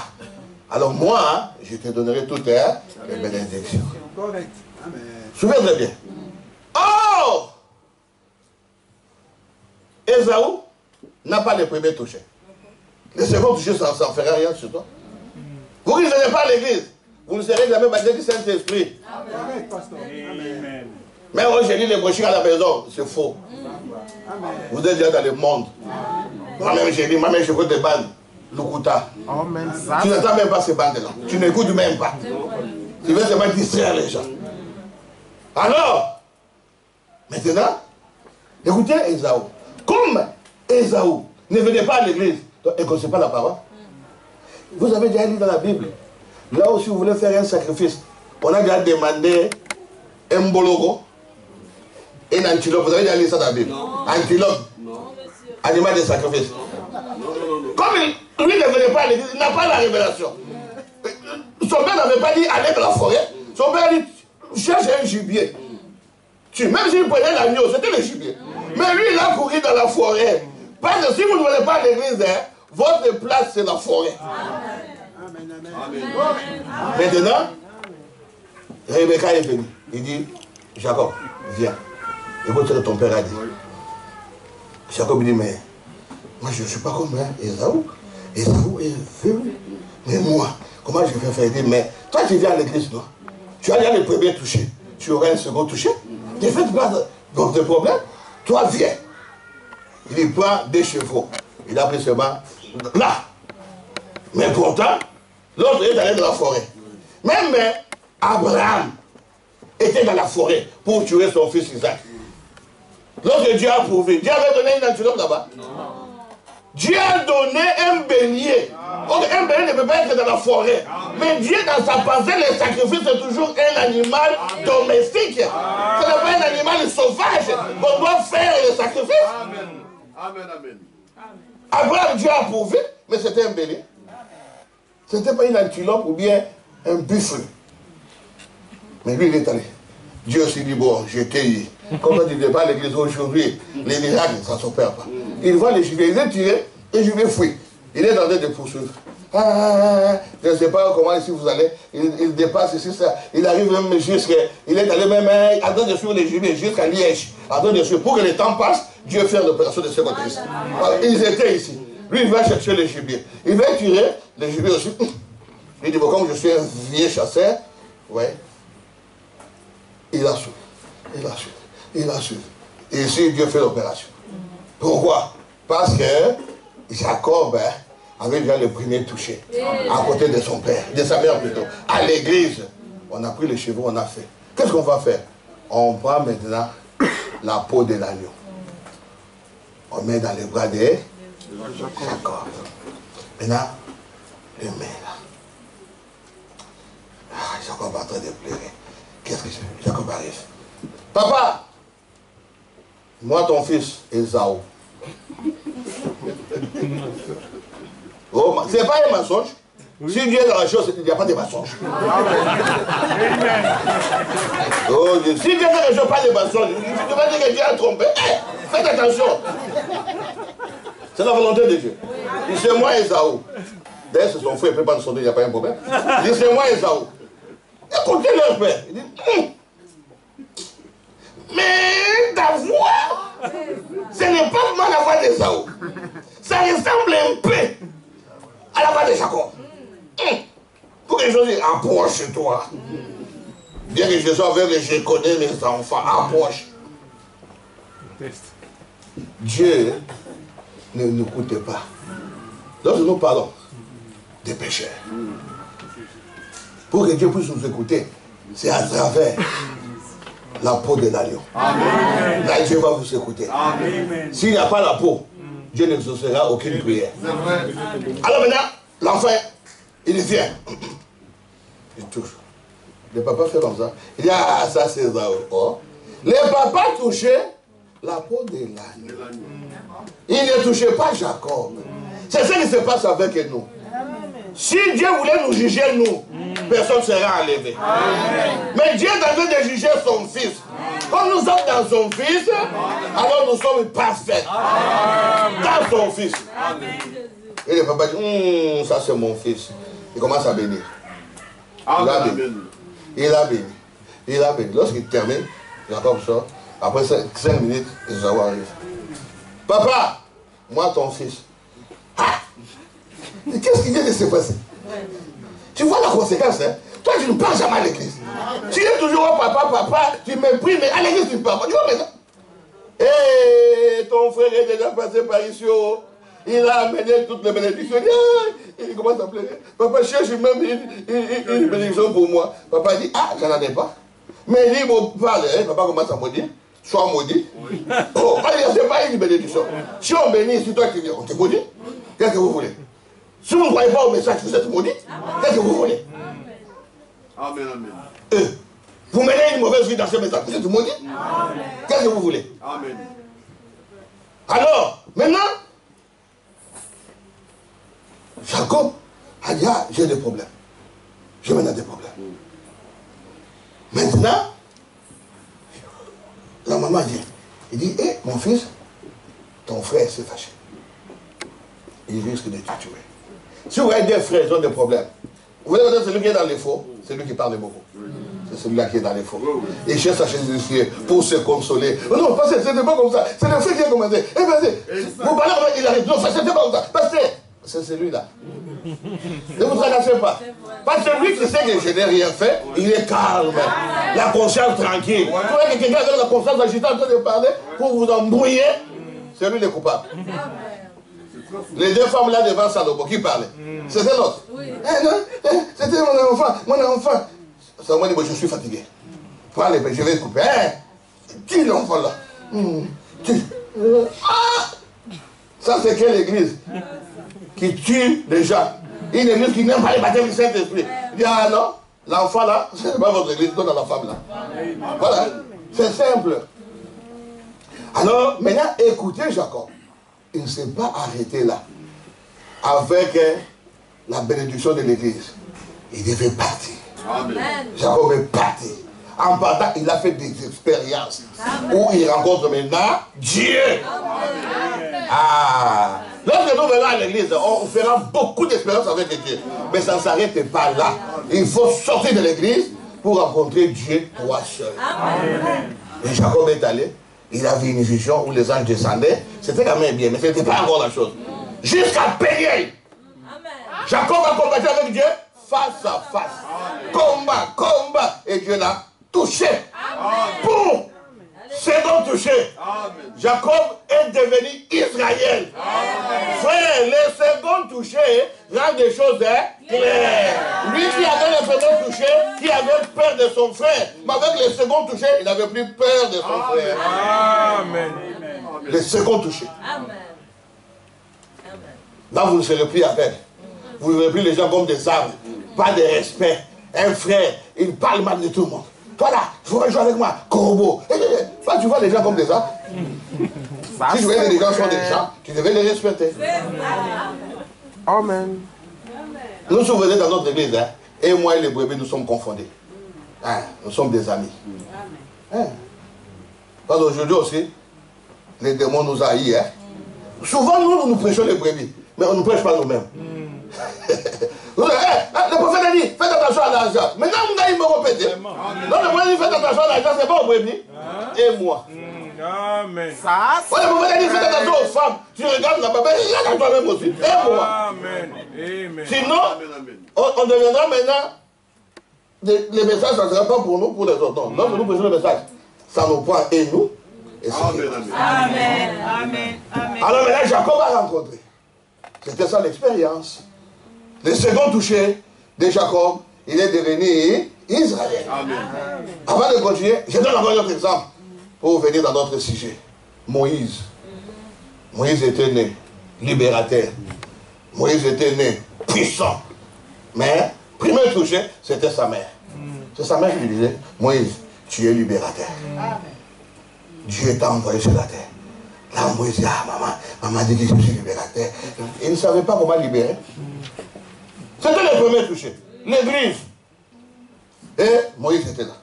[SPEAKER 1] Alors moi, hein, je te donnerai toutes les bénédictions. Correct. Amen. Souviens-toi bien. Oh! Esaü n'a pas le premier touché. Le second touché, ça ne fera rien sur toi. Vous qui ne venez pas à l'église, vous ne serez jamais baptisé du Saint-Esprit. Amen. Amen. Mais moi, j'ai lu les brochures à la maison, c'est faux. Amen. Vous êtes déjà dans le monde. Moi-même, j'ai lu, moi-même, j'écoute des bandes. Lukuta. Tu n'entends même pas ces bandes-là. Tu n'écoutes même pas. Tu veux seulement distraire les gens. Alors, maintenant, écoutez Esaü. Comme Esaü ne venait pas à l'église, et qu'on ne sait pas la parole, vous avez déjà lu dans la Bible, là où si vous voulez faire un sacrifice, on a déjà demandé un bologo et une antilope. Vous avez déjà lu ça dans la Bible? Antilope, animal de sacrifice. Comme lui ne venait pas à l'église, il n'a pas la révélation. Son père n'avait pas dit aller dans la forêt. Son père a dit cherche un gibier. Même s'il prenait l'agneau, c'était le gibier. Mais lui, il a couru dans la forêt. Parce que si vous ne venez pas à l'église, hein, votre place, c'est la forêt. Amen. Amen. Maintenant, Rebecca est venue. Il dit, Jacob, viens. Écoute ce que ton père a dit. Jacob dit, mais moi, je ne suis pas comme Esaü. Esaü est venu. Mais moi, comment je vais faire? Il dit, mais toi, tu viens à l'église, non? Tu as déjà le premier touché. Tu auras un second touché. Ne faites pas de problème. Toi, viens. Il prend des chevaux. Il a pris seulement là. Mais pourtant, l'autre est allé dans la forêt. Même Abraham était dans la forêt pour tuer son fils Isaac. Lorsque Dieu a prouvé, Dieu avait donné une antilope là-bas. Dieu a donné un bélier. Un bélier ne peut pas être dans la forêt. Mais Dieu, dans sa pensée, le sacrifice, c'est toujours un animal domestique. Ce n'est pas un animal sauvage. On doit faire le sacrifice. Amen. Amen. Abraham, Dieu a approuvé, mais c'était un bélier. Ce n'était pas une antilope ou bien un buffle. Mais lui, il est allé. Dieu s'est dit, bon, j'ai cueilli. Comme on dit pas à l'église aujourd'hui, les miracles, ça ne s'opère pas. Il voit les gibiers, il est tiré, et je vais fuir. Il est en train de poursuivre. Je ne sais pas comment ici vous allez. Il dépasse ici, ça. Il arrive même jusqu'à. Il est allé même en train de suivre les gibiers jusqu'à Liège. En train de suivre. Pour que le temps passe, Dieu fait l'opération de ce côté ici. Ils étaient ici. Lui, il va chercher les gibiers. Il va tirer les gibiers aussi. Il dit, bon, comme je suis un vieux chasseur, ouais. Il a su. Il a su. Il a su. Et ici, Dieu fait l'opération. Pourquoi? Parce que Jacob avait déjà le premier touché à côté de son père, de sa mère plutôt. À l'église, on a pris les chevaux, on a fait. Qu'est-ce qu'on va faire? On prend maintenant la peau de l'agneau. On met dans les bras de Jacob. Maintenant, le met là. Jacob est en train de pleurer. Qu'est-ce que c'est? Jacob arrive. Papa, moi ton fils, Esaü, Oh, c'est pas un mensonge. Si Dieu est dans la chose, il n'y a pas de mensonge. Oh, Dieu. Si Dieu est dans la chose, pas de mensonge. Tu vas dire que Dieu a trompé. Hey, faites attention. C'est la volonté de Dieu. Il dit, c'est moi Esaü. D'ailleurs, c'est son frère, il ne peut pas nous sonner, il n'y a pas un problème. Il dit, c'est moi Esaü. Écoutez leur père. Il dit, mais ta voix, ce n'est pas vraiment la voix d'Esaü. Ça ressemble un peu à la voix de Jacob. Pour que les gens disent, approche-toi. Bien que je sois aveugle, je connais mes enfants. Approche. Dieu ne nous écoute pas. Lorsque nous parlons des pécheurs, pour que Dieu puisse nous écouter, c'est à travers la peau de l'agneau. Là, Dieu va vous écouter. S'il n'y a pas la peau, Dieu n'exaucera aucune prière. Alors maintenant, l'enfant, il vient. Il touche. Le papa fait comme ça. Il dit, ah, ça c'est ça. Oh. Le papa touchait la peau de l'agneau. Il ne touchait pas Jacob. C'est ce qui se passe avec nous. Si Dieu voulait nous juger, nous, personne ne sera enlevé. Mais Dieu est en train de juger son fils. Comme nous sommes dans son fils, alors nous sommes parfaits. Dans son fils. Et le papa dit, ça c'est mon fils. Il commence à bénir. Il a béni. Il a béni. Il a béni. Lorsqu'il termine, Jacob sort. Après 5 minutes, Esaü arrive. Papa, moi ton fils. Ah! Qu'est-ce qui vient de se passer? Tu vois la conséquence, hein? Toi, tu ne parles jamais à l'église. Tu es toujours au papa, tu méprises, mais à l'église, tu ne parles pas. Tu vois maintenant? Hé, ton frère est déjà passé par ici. Il a amené toutes les bénédictions. Il commence à pleurer. Papa cherche même une bénédiction pour moi. Papa dit, ah, j'en ai pas. Mais il parle, hein? Papa commence à maudire. Sois maudit. Oui. Oh, c'est pas une bénédiction. Si on bénit, c'est toi qui viens, on te maudit. Qu'est-ce que vous voulez? Si vous ne croyez pas au message, vous êtes maudit. Qu'est-ce que vous voulez?
[SPEAKER 3] Amen, amen.
[SPEAKER 1] Vous menez une mauvaise vie dans ce message, vous êtes maudit. Qu'est-ce que vous voulez?
[SPEAKER 3] Amen.
[SPEAKER 1] Alors, maintenant, Jacob a dit, ah, j'ai des problèmes. J'ai maintenant des problèmes. Maintenant, la maman vient. Il dit, hé, mon fils, ton frère s'est fâché. Il risque de te tuer. Si vous voyez des frères qui ont des problèmes, vous voyez peut-être celui qui est dans les faux, c'est lui qui parle beaucoup. C'est celui-là qui est dans les faux. Il cherche à justifier pour se consoler. Oh non, parce que c'était pas comme ça. C'est le frère qui a commencé. Eh ben, vous parlez, il arrive. Non, ça c'était pas comme ça. Parce que c'est celui-là. Ne vous tracassez pas. Parce que lui qui sait que je n'ai rien fait, il est calme. La conscience tranquille. Vous voyez que quelqu'un avec la conscience agitée en train de parler pour vous embrouiller, c'est lui le coupable. Les deux femmes là devant Salomon qui parlaient, c'était l'autre. C'était mon enfant, mon enfant. Salomon dit, je suis fatigué. Prends l'épée, je vais te couper. Tue l'enfant là. Tue. Ça c'est quelle église qui tue les gens? Une église qui n'aime pas les baptêmes du Saint-Esprit. Il dit, ah non, l'enfant là, c'est pas votre église, donne à la femme là. Voilà, c'est simple. Alors, maintenant, écoutez Jacob. Il ne s'est pas arrêté là. Avec la bénédiction de l'église. Il devait partir. Amen. Jacob est parti. En partant, il a fait des expériences. Amen. Où il rencontre maintenant Dieu. Amen. Ah. Lorsque nous venons à l'église, on fera beaucoup d'expériences avec Dieu. Mais ça ne s'arrête pas là. Il faut sortir de l'église pour rencontrer Dieu toi seul. Amen. Et Jacob est allé. Il avait une vision où les anges descendaient. C'était quand même bien, mais ce n'était pas encore la chose. Jusqu'à Péniel. Jacob a combattu avec Dieu face à face. Combat, combat. Et Dieu l'a touché. Pour second touché. Jacob est devenu Israël. Frère, le second touché rend des choses claires. Lui qui avait le premier touché, qui avait peur de son frère. Mais avec le second touché, il n'avait plus peur de son frère. Amen. Le second touché. Amen. Là, vous ne serez plus avec. Vous ne verrez plus les gens comme des arbres. Pas de respect. Un frère, il parle mal de tout le monde. Toi là, tu vas jouer avec moi, corbeau. Tu vois les gens comme des arbres. Si tu voyais que les gens sont des gens, tu devais les respecter.
[SPEAKER 2] Amen.
[SPEAKER 1] Nous vous souvenez dans notre église, hein, et moi et les brebis, nous sommes confondés. Hein, nous sommes des amis. Hein. Parce qu'aujourd'hui aussi, les démons nous haïssent. Hein. Souvent, nous prêchons les brebis, mais on ne prêche pas nous-mêmes. Le prophète a dit, faites attention à l'argent. Maintenant, il me répète. Non, le prophète dit, faites attention à l'argent, c'est pas aux brebis. Et moi.
[SPEAKER 2] Amen.
[SPEAKER 1] Ça, le prophète a dit, faites attention aux femmes. Tu regardes là-bas, regarde à toi-même aussi. Et moi.
[SPEAKER 2] Amen. Amen.
[SPEAKER 1] Sinon, on deviendra maintenant, les messages, ça ne sera pas pour nous, pour les autres. Non, lorsque nous prêchons le message, ça nous prend et nous. Et
[SPEAKER 4] Amen. Amen.
[SPEAKER 1] Alors maintenant, Jacob a rencontré. C'était ça l'expérience. Le second touché de Jacob, il est devenu Israël. Amen. Avant de continuer, je donne encore un autre exemple pour venir dans notre sujet. Moïse. Moïse était né libérateur. Moïse était né puissant. Mais, premier touché, c'était sa mère. C'est sa mère qui lui disait, Moïse, tu es libérateur. Amen. Dieu t'a envoyé sur la terre. Là, Moïse dit, ah, maman dit que je suis libérateur. Il ne savait pas comment libérer. C'était le premier touché. L'église. Et Moïse était là.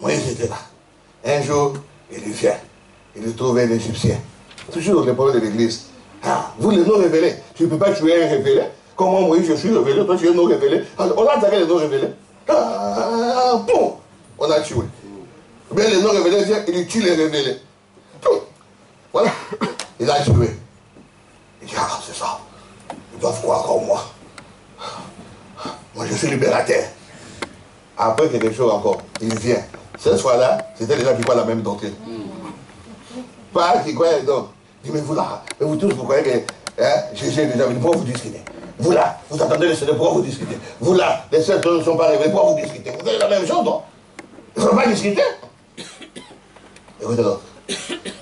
[SPEAKER 1] Moïse était là. Un jour, il vient. Il trouve un Égyptien. Toujours le problème de l'église. Ah, vous les non révélés. Tu ne peux pas tuer un révélé. Comment Moïse, je suis révélé, toi tu es non révélé. Alors, on a attaqué les non révélés. Ah, bon, on a tué. Mais les non révélés viennent, il tue les révélés. Voilà. Il a tué. Il dit, ah, c'est ça. Ils doivent croire comme moi. Moi, je suis libérateur. Après quelque chose encore, il vient. Cette fois-là, c'était les gens qui croient la même doctrine. Pas qui croient donc. Il dit, mais vous là, mais vous tous, vous croyez que Jésus est déjà venu, pourquoi vous discutez? Vous là, vous attendez le Seigneur, pourquoi vous discutez? Vous là, les sept ne sont pas révélés, pourquoi vous discutez? Vous avez la même chose, donc. Il ne faut pas discuter. Écoutez donc.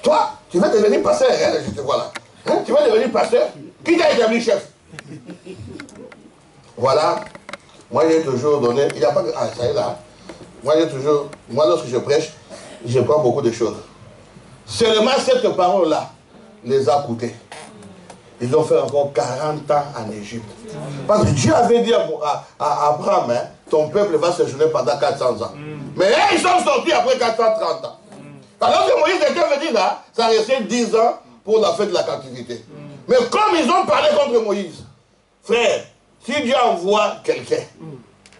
[SPEAKER 1] Toi, tu vas devenir pasteur, hein, je te vois là. Hein, tu vas devenir pasteur. Qui t'a établi chef? Voilà. Moi, j'ai toujours donné. Il n'y a pas que. Ah, ça y est là. Moi, j'ai toujours. Moi, lorsque je prêche, je prends beaucoup de choses. Seulement cette parole-là les a coûtés. Ils ont fait encore 40 ans en Égypte. Parce que Dieu avait dit à Abraham, hein, ton peuple va séjourner pendant 400 ans. Mais ils sont sortis après 430 ans. Alors que Moïse était venu là, ça restait 10 ans pour la fin de la captivité. Mais comme ils ont parlé contre Moïse, frère, si Dieu envoie quelqu'un,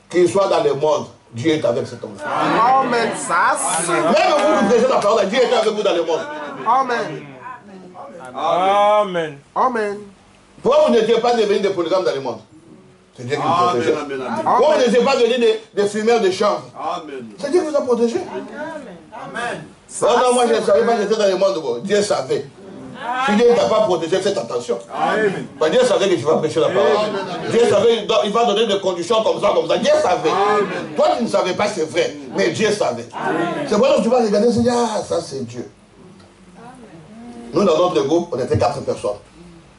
[SPEAKER 1] qu'il soit dans le monde, Dieu est avec cet homme.
[SPEAKER 2] Amen. Ça,
[SPEAKER 1] même vous prêchez la parole, Dieu est avec vous dans le monde.
[SPEAKER 2] Amen. Amen. Amen.
[SPEAKER 1] Pourquoi vous n'étiez pas devenus des polygames dans le monde? C'est Dieu qui vous protégeait. Pourquoi vous n'étiez pas devenus des fumeurs de chanvre? C'est Dieu qui vous a protégé. Amen. Oh non, moi je ne savais pas que j'étais dans le monde. Bon. Dieu savait. Si Dieu ne t'a pas protégé, faites attention. Amen. Dieu savait que tu vas prêcher la parole. Dieu savait qu'il va donner des conditions comme ça, comme ça. Dieu savait. Amen. Toi, tu ne savais pas, c'est vrai. Mais Dieu savait. C'est pour ça que tu vas regarder et dire, ah, ça c'est Dieu. Nous, dans notre groupe, on était 4 personnes.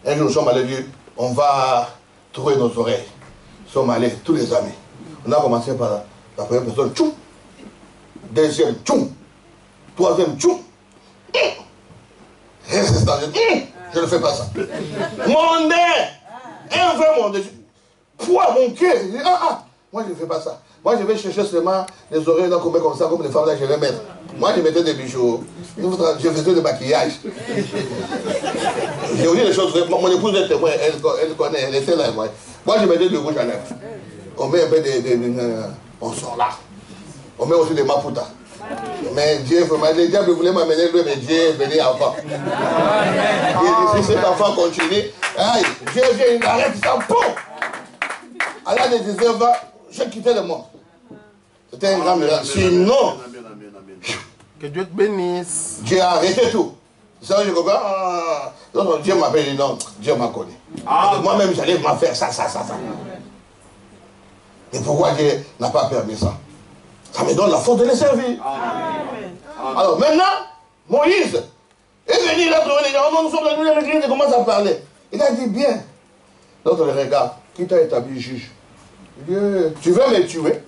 [SPEAKER 1] Un jour, nous sommes allés dire, on va trouver nos oreilles. Nous sommes allés, tous les amis. On a commencé par la première personne, tchou. Deuxième, tchou. Troisième, tchou. Je ne fais pas ça. Mon nez, un vrai mon nez. Poids, mon cœur. Moi, je ne fais pas ça. Moi, je vais chercher seulement les oreilles là, comme ça, comme les femmes là, je vais mettre. Moi, je mettais des bijoux. Je faisais du maquillage. J'ai oublié les choses. Mon épouse est témoin, elle connaît, elle était là. Moi, je mettais du rouge à lèvres. On met un peu on sort là. On met aussi des maputas. Mais Dieu, le diable voulait m'amener lui, mais Dieu est venu avant. Et si cet enfant continue, aïe, Dieu vient, il arrête ça, boum! À l'âge de 19 ans, j'ai quitté le monde. C'était un grand miracle. Sinon,
[SPEAKER 2] que Dieu te bénisse.
[SPEAKER 1] Dieu a arrêté tout. Ça, je comprends. Non, Dieu m'appelle, dit non, Dieu m'a connu. Moi-même, j'allais m'en faire ça. Et pourquoi Dieu n'a pas permis ça? Ça me donne la force de les servir. Amen. Alors maintenant, Moïse est venu là trouver les gens. Nous sommes venus à l'église et commence à parler. Il a dit bien. L'autre le regarde. Qui t'a établi juge? Il dit, tu veux me tuer?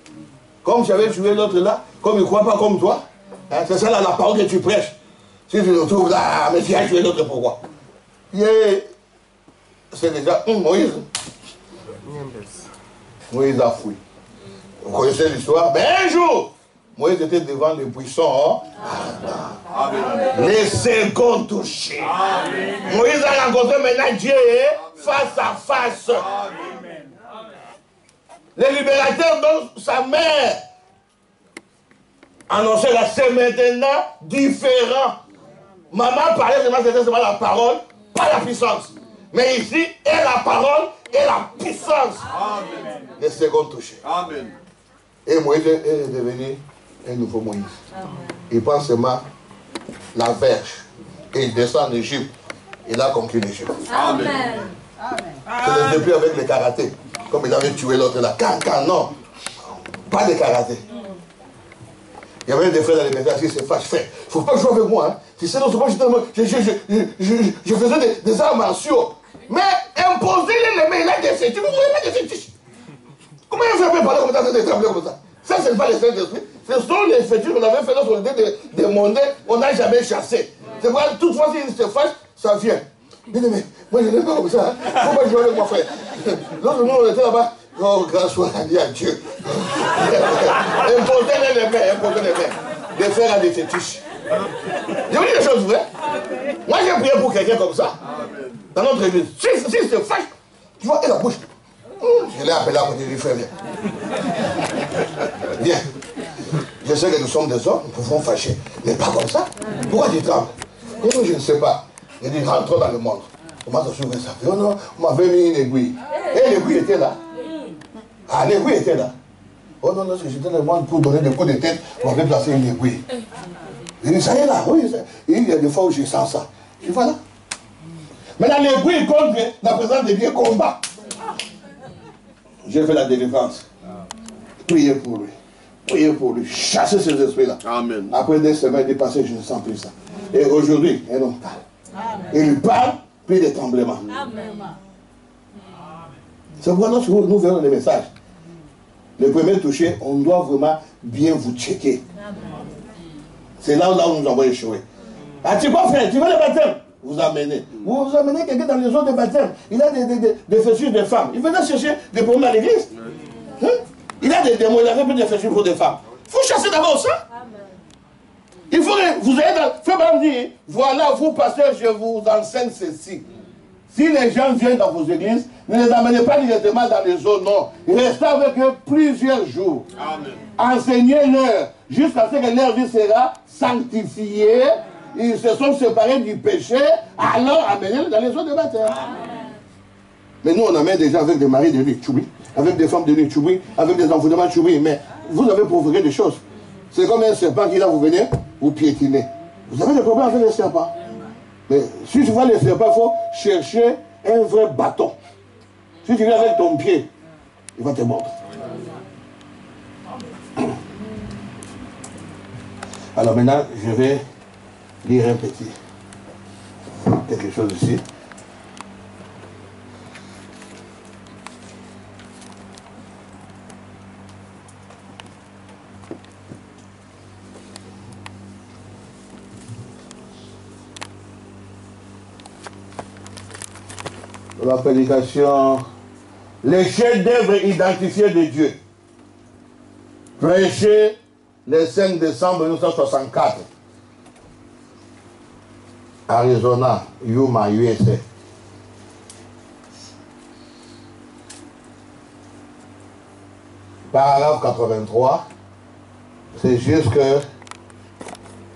[SPEAKER 1] Comme tu avais tué l'autre là, comme il ne croit pas comme toi. Hein, c'est ça là, la parole que tu prêches. Si tu le trouves là, mais tu as tué l'autre, pourquoi? C'est déjà Moïse. Moïse a fui. Vous connaissez l'histoire? Mais un jour, Moïse était devant le buisson. Les seconds touchés. Moïse a rencontré maintenant Dieu face à face. Amen. Le libérateur dont sa mère annonçait là, c'est maintenant différent. Maman parlait seulement la parole, pas la puissance. Mais ici, est la parole et la puissance. Amen. Les seconds touchés. Amen. Et Moïse est devenu un nouveau Moïse. Amen. Il prend seulement la verge et il descend en Égypte. Il a conquis l'Égypte. Amen. C'est depuis avec le karaté. Comme il avait tué l'autre là. Non. Pas de karaté. Il y avait des frères dans les médias qui se fâchent. Frère, il ne faut pas jouer avec moi. Hein. Tu sais, je faisais des arts martiaux. Mais imposer les mains, il a des fétiches. Vous voyez pas des fétiches? Comment il fait parler comme ça, des trembler comme ça? Ça, ce n'est pas les Saint-Esprit. Ce sont les fétiches qu'on avait fait lorsqu'on était demandé, on n'a jamais chassé. C'est vrai, toutefois, s'il se fâche, ça vient. Mais moi, je n'aime pas comme ça. Il ne faut pas jouer avec moi, frère. Lorsque nous, on était là-bas, oh, grâce soit à Dieu. Imposer les mains. Des frères à des fétiches. Je vous dis des choses vraies. Moi, j'ai prié pour quelqu'un comme ça. Dans notre église. S'il se fâche, tu vois, et la bouche. Je l'ai appelé à côté du frère. Viens. Je sais que nous sommes des hommes, nous pouvons fâcher. Mais pas comme ça. Pourquoi tu trembles? Non, je ne sais pas. Il dit, rentrons dans le monde. Comment ça s'ouvre ça? Oh non, on m'avait mis une aiguille. Et l'aiguille était là. Ah, l'aiguille était là. Oh non, lorsque j'étais dans le monde pour donner des coups de tête, on m'avait placé une aiguille. Il dit, ça y est là, oui. Il y a des fois où je sens ça. Je dis, voilà. Maintenant, l'aiguille contre la présence de Dieu combat. J'ai fait la délivrance. Priez pour lui. Priez pour lui. Chassez ces esprits-là. Amen. Après des semaines dépassées, je ne sens plus ça. Et aujourd'hui, un homme parle. Il parle, puis des tremblements. Amen. C'est pourquoi lorsque nous verrons les messages, le premier touché, on doit vraiment bien vous checker. C'est là où nous avons échoué. Ah, tu vas faire, tu vas le baptême. Vous amenez. Vous amenez quelqu'un dans les zones de baptême. Il a des fessures de femmes. Il venait chercher des problèmes à l'église. Hein? Il a des démons, il avait plus de fessures pour des femmes. Il faut chasser d'abord ça. Il faut que vous ayez dans... Faites dire, voilà, vous pasteurs, je vous enseigne ceci. Si les gens viennent dans vos églises, ne les amenez pas directement dans les zones, non. Restez avec eux plusieurs jours. Enseignez-leur jusqu'à ce que leur vie sera sanctifiée. Ils se sont séparés du péché, alors amenez-les dans les zones de baptême. Mais nous, on amène des gens avec des maris de nuit, avec des femmes de nuit, avec des enfants de mais vous avez provoqué des choses. C'est comme un serpent qui là, vous venez, vous piétinez. Vous avez des problèmes avec les serpents. Mais si tu vois les serpents, il faut chercher un vrai bâton. Si tu viens avec ton pied, il va te mordre. Alors maintenant, je vais lire un petit quelque chose ici. La prédication, les chefs-d'œuvre identifiés de Dieu. Prêché le 5 décembre 1964. Arizona, Yuma, USA. Paragraphe 83, c'est jusqu'à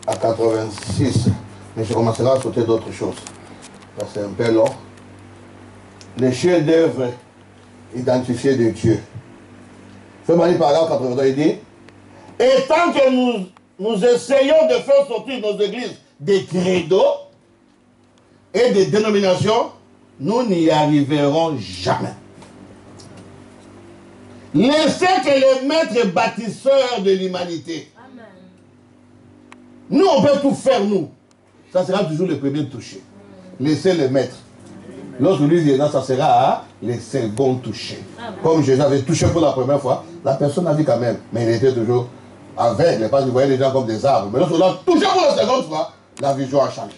[SPEAKER 1] 86. Mais je commencerai à sauter d'autres choses. C'est un peu long. Les chefs-d'œuvre identifiés de Dieu. Fais-moi paragraphe 83, il dit, et tant que nous essayons de faire sortir nos églises des credos et des dénominations, nous n'y arriverons jamais. Laissez que les maîtres bâtisseurs de l'humanité. Nous, on peut tout faire, nous. Ça sera toujours le premier touché. Laissez les maîtres. Lorsque lui viendra, ça sera les seconds touchés. Comme Jésus avait touché pour la première fois, la personne a vu quand même, mais il était toujours aveugle, parce qu'il voyait les gens comme des arbres. Mais lorsqu'on a touché pour la seconde fois, la vision a changé.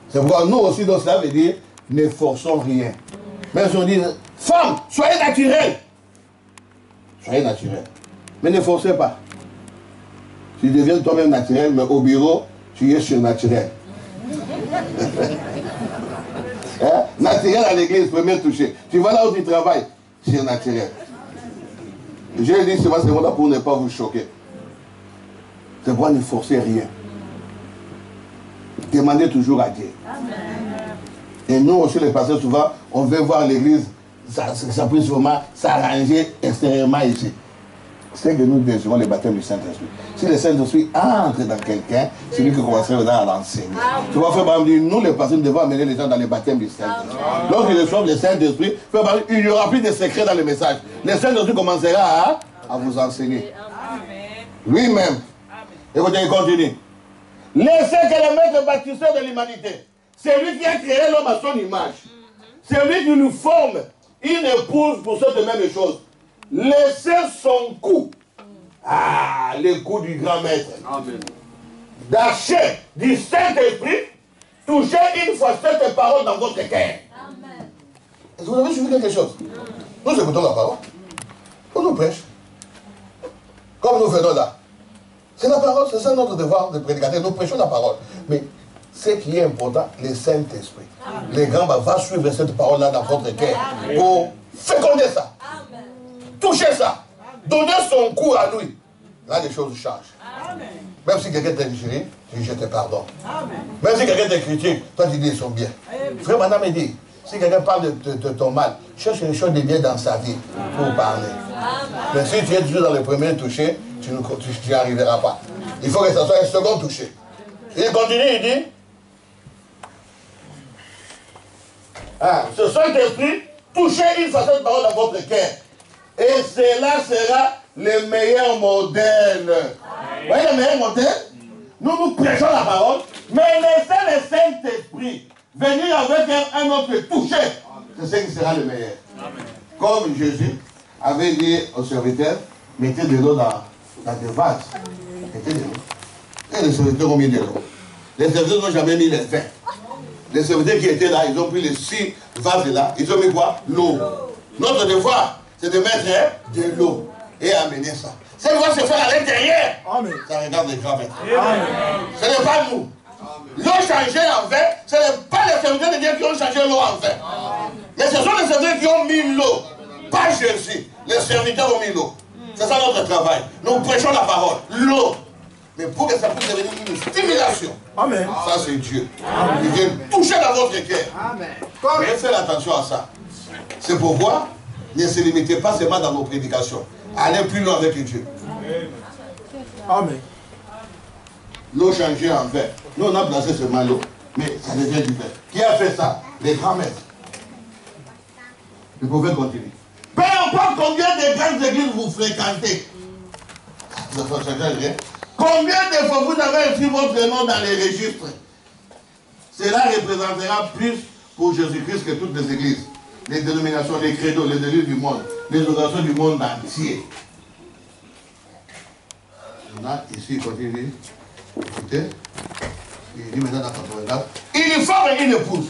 [SPEAKER 1] C'est pourquoi nous aussi, donc cela veut dire, ne forçons rien. Mais on dit, femme, soyez naturelle. Soyez naturelle. Mais ne forcez pas. Tu deviens toi-même naturel, mais au bureau, tu es surnaturel. Hein? Naturel à l'église, premier toucher. Tu vas là où tu travailles, surnaturel. Je dis seulement là pour ne pas vous choquer. C'est pourquoi ne forcez rien. Demandez toujours à Dieu. Et nous aussi, les pasteurs, souvent, on veut voir l'église, ça puisse vraiment s'arranger extérieurement ici. C'est que nous désirons le baptême du Saint-Esprit. Si le Saint-Esprit entre dans quelqu'un, c'est lui qui commencerait à l'enseigner. Tu vas faire par exemple, nous les pasteurs, nous devons amener les gens dans le baptême du Saint-Esprit. Lorsqu'ils reçoivent le Saint-Esprit, il n'y aura plus de secrets dans le message. Le Saint-Esprit commencera à vous enseigner. Lui-même. Écoutez, il continue. Laissez que le maître bâtisseur de l'humanité, c'est lui qui a créé l'homme à son image. C'est lui qui nous forme une épouse pour cette même chose. Laissez son coup. Ah, le coup du grand maître. D'achat du Saint-Esprit, touchez une fois cette parole dans votre cœur. Est-ce que vous avez suivi quelque chose? Nous écoutons la parole. On nous prêche. Comme nous venons là. C'est la parole, c'est ça notre devoir de prédicateur. Nous prêchons la parole. Mais ce qui est important, le Saint-Esprit. Les grands va suivre cette parole-là dans votre cœur pour féconder ça. Toucher ça. Donner son coup à lui. Là, les choses changent. Même si quelqu'un t'a injurié, tu dis je te pardonne. Même si quelqu'un te critique, toi tu dis ils sont bien. Frère Madame me dit, si quelqu'un parle de ton mal, cherche les choses de bien dans sa vie pour parler. Mais si tu es toujours dans le premier toucher, tu n'y arriveras pas. Il faut que ça soit un second toucher. Il continue, il dit, ce Saint-Esprit, touchez une façon de parole dans votre cœur. Et cela sera le meilleur modèle. Vous voyez le meilleur modèle? Nous prêchons la parole, mais laissez le Saint-Esprit venir avec un autre toucher. C'est ce qui sera le meilleur. Comme Jésus avait dit aux serviteurs, mettez de l'eau dans des vases. Mettez de l'eau. Et les serviteurs ont mis de l'eau. Les serviteurs n'ont jamais mis le vin. Les serviteurs qui étaient là, ils ont pris les 6 vases là, ils ont mis quoi? L'eau. Notre devoir, c'est de mettre de l'eau et amener ça. Ça doit se faire à l'intérieur. Ça regarde les grands maîtres. Ce n'est pas nous. L'eau changée en vin, ce n'est pas les serviteurs de Dieu qui ont changé l'eau en vin. Mais ce sont les serviteurs qui ont mis l'eau. Pas Jésus. Les serviteurs ont mis l'eau. C'est ça notre travail. Nous prêchons la parole. L'eau. Mais pour que ça puisse devenir une stimulation. Amen. Ça c'est Dieu. Il vient toucher dans votre cœur. Mais faites attention à ça. C'est pourquoi ne se limitez pas seulement dans vos prédications. Allez plus loin avec Dieu. Amen. L'eau changée en vin. Nous on a placé seulement l'eau. Mais ça devient du vin. Qui a fait ça? Les grands maîtres. Vous pouvez continuer. Peu importe combien de grandes églises vous fréquentez. Ça ne change rien. Combien de fois vous avez écrit votre nom dans les registres? Cela représentera plus pour Jésus-Christ que toutes les églises, les dénominations, les credos, les églises du monde, les organisations du monde entier. Là, ici, il continue. Écoutez. Il dit maintenant dans 84. Il forme une épouse.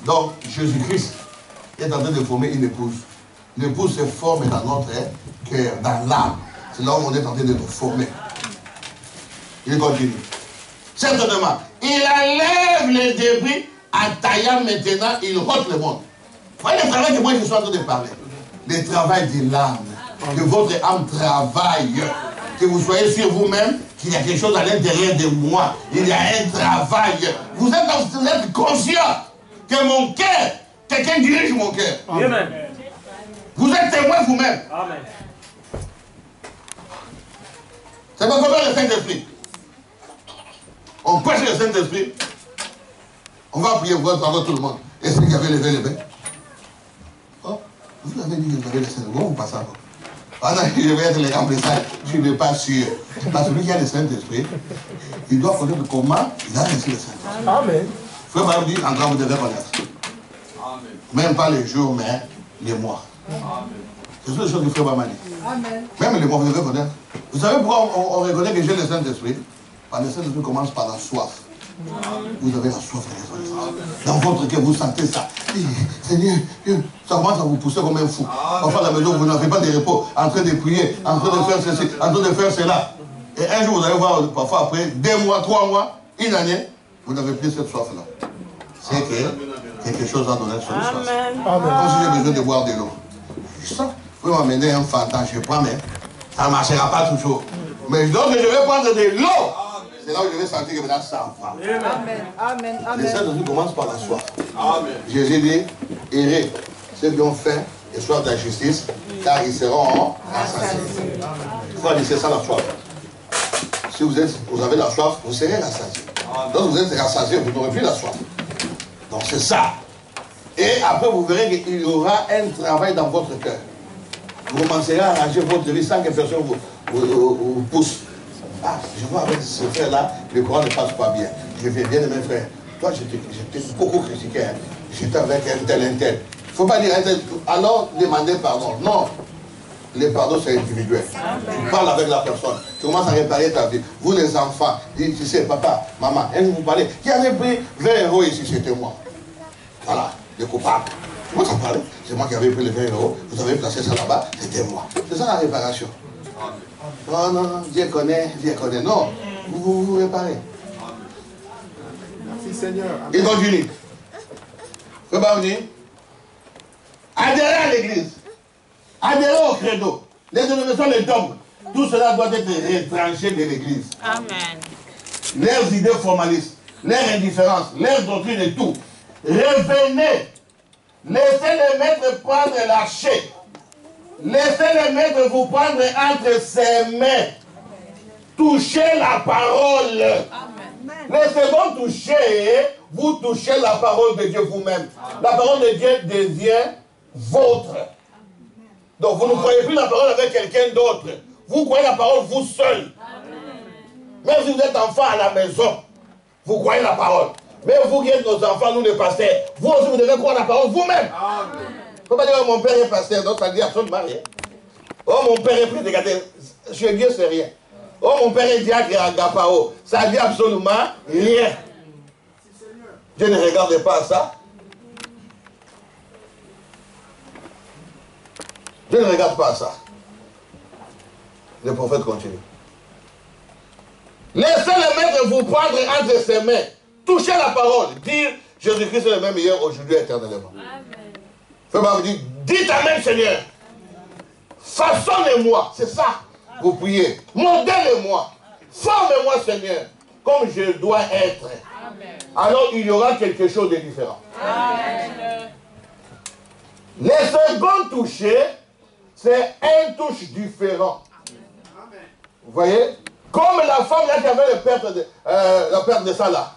[SPEAKER 1] Donc, Jésus-Christ est en train de former une épouse. L'épouse se forme dans notre cœur, dans l'âme. C'est là où on est en train de nous former. Il continue. Certainement, il enlève les débris en taillant maintenant, il ôte le monde. Voyez le travail que moi je suis en train de parler. Le travail de l'âme. Que votre âme travaille. Que vous soyez sur vous-même qu'il y a quelque chose à l'intérieur de moi. Il y a un travail. Vous êtes conscient que mon cœur, quelqu'un dirige mon cœur. Amen. Vous êtes témoin vous-même. Amen. C'est pas comme le Saint-Esprit. On prêche le Saint-Esprit. On va prier pour tout le monde. Est-ce qu'il y avait levé les mains? Oh, vous avez dit que vous avez le Saint-Esprit. Vous passez encore. Ah non, je vais être les remplaçants. Je ne suis pas sûr. Parce que celui qui a le Saint-Esprit, il doit connaître comment il a reçu le Saint-Esprit. Amen. Frère Marie dit, en grand, vous devez connaître. Amen. Même pas les jours, mais les mois. Amen. C'est ce que Frère Marie dit. Amen. Même les mois, vous devez connaître. Vous savez pourquoi on reconnaît que j'ai le Saint-Esprit? Par le Saint-Esprit commence par la soif. Vous avez la soif de raison. Dans votre cœur, vous sentez ça. Seigneur, ça commence à vous pousser comme un fou. Enfin, à la maison, vous n'avez pas de repos, en train de prier, en train de faire ceci, en train de faire cela. Et un jour, vous allez voir, parfois après 2 mois, 3 mois, 1 année, vous n'avez plus cette soif-là. C'est que quelque chose a donné sur le soif. Comme si j'ai besoin de boire de l'eau. Ça, vous pouvez m'amener un fantin, je prends, mais ça ne marchera pas toujours. Mais donc, je vais prendre de l'eau. C'est là où je vais sentir que maintenant ça va.
[SPEAKER 4] Amen. Amen.
[SPEAKER 1] Les Saints-Esprit commencent par la soif.
[SPEAKER 3] Amen.
[SPEAKER 1] Jésus dit, errez ceux qui ont faim et soif de la justice, car ils seront rassasiés. C'est ça la soif. Si vous avez la soif, vous serez rassasiés. Donc vous êtes rassasiés, vous n'aurez plus la soif. Donc c'est ça. Et après vous verrez qu'il y aura un travail dans votre cœur. Vous commencerez à arranger votre vie sans que personne vous pousse. Ah, je vois avec ce frère-là, le courant ne passe pas bien. Je vais bien de mes frères. Toi, j'étais beaucoup critiqué. Hein. J'étais avec un tel. Il ne faut pas dire un tel. Alors, demander pardon. Non. Le pardon, c'est individuel. Tu parles avec la personne. Tu commences à réparer ta vie. Vous, les enfants, dites, tu sais, papa, maman, un jour vous parlez. Qui avait pris 20 € ici? C'était moi. Voilà, le coupable. Moi, ça parle. C'est moi qui avais pris les 20 €. Vous avez placé ça là-bas. C'était moi. C'est ça la réparation. Non, non, non, Dieu connaît. Non, vous réparez.
[SPEAKER 2] Merci Seigneur.
[SPEAKER 1] Il continue. Frère Baouni, adhérez à l'église. Adhérez au credo. Les dénominations, les dogmes. Tout cela doit être retranché de l'église.
[SPEAKER 4] Amen.
[SPEAKER 1] Leurs idées formalistes, leur indifférence, leur doctrine et tout. Revenez. Laissez les maîtres prendre l'archer. Laissez les maîtres vous prendre entre ses mains. Touchez la parole.
[SPEAKER 4] Amen.
[SPEAKER 1] Les seconds toucher, vous touchez la parole de Dieu vous-même. La parole de Dieu devient vôtre. Donc vous ne croyez plus la parole avec quelqu'un d'autre. Vous croyez la parole vous seul. Même si vous êtes enfant à la maison, vous croyez la parole. Mais vous qui êtes nos enfants, nous les pasteurs, vous aussi vous devez croire la parole vous-même. Il ne faut pas dire oh, mon père est pasteur, donc ça dit absolument rien. Oh mon père est pris, regardez, chez Dieu c'est rien. Oh mon père est diacre à Agapao, ça dit absolument rien. Dieu ne regarde pas ça. Dieu ne regarde pas ça. Le prophète continue. Laissez le maître vous prendre entre ses mains. Touchez la parole. Dire Jésus-Christ est le même hier, aujourd'hui, éternellement. Frère Baouni dit, dites Amen Seigneur. Façonnez-moi. C'est ça. Vous priez. Modèle-moi. Forme-moi Seigneur. Comme je dois être. Amen. Alors il y aura quelque chose de différent. Amen. Les seconds touchés, c'est un touche différent. Amen. Vous voyez? Comme la femme là qui avait la perte de ça là.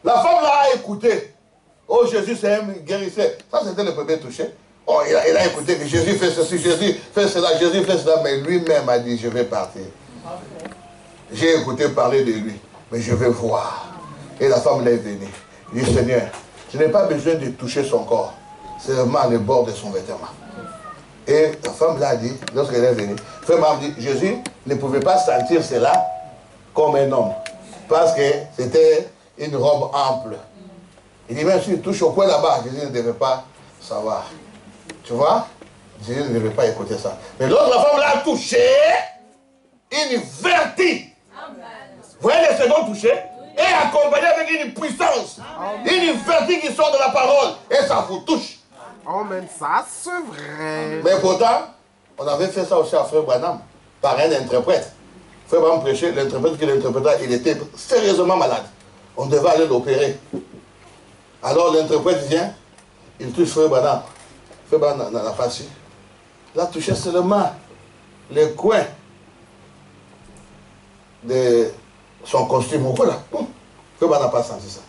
[SPEAKER 1] La femme là a écouté. Oh Jésus c'est un guérisseur. Ça c'était le premier touché. Oh il a écouté que Jésus fait ceci, Jésus fait cela, Jésus fait cela. Mais lui-même a dit je vais partir. J'ai écouté parler de lui. Mais je vais voir. Et la femme est venue. Il dit Seigneur, je n'ai pas besoin de toucher son corps. Seulement le bord de son vêtement. Et la femme l'a dit, lorsqu'elle est venue, frère m'a dit, Jésus ne pouvait pas sentir cela comme un homme. Parce que c'était une robe ample. Il dit, même si tu touches au poing là-bas, Jésus ne devait pas savoir. Tu vois? Jésus ne devait pas écouter ça. Mais lorsque la femme l'a touché, une vertige. Vous voyez les secondes touchés? Et accompagné avec une puissance. Une vertige qui sort de la parole. Et ça vous touche.
[SPEAKER 2] Amen, ça c'est vrai.
[SPEAKER 1] Mais pourtant, on avait fait ça aussi à Frère Branham, par un interprète. Frère Branham prêchait, l'interprète qui l'interpréta, il était sérieusement malade. On devait aller l'opérer. Alors l'interprète vient, il touche Frère Branham. Frère Branham n'a pas su. Il a touché seulement les coins de son costume. Voilà. Frère Branham n'a pas senti ça.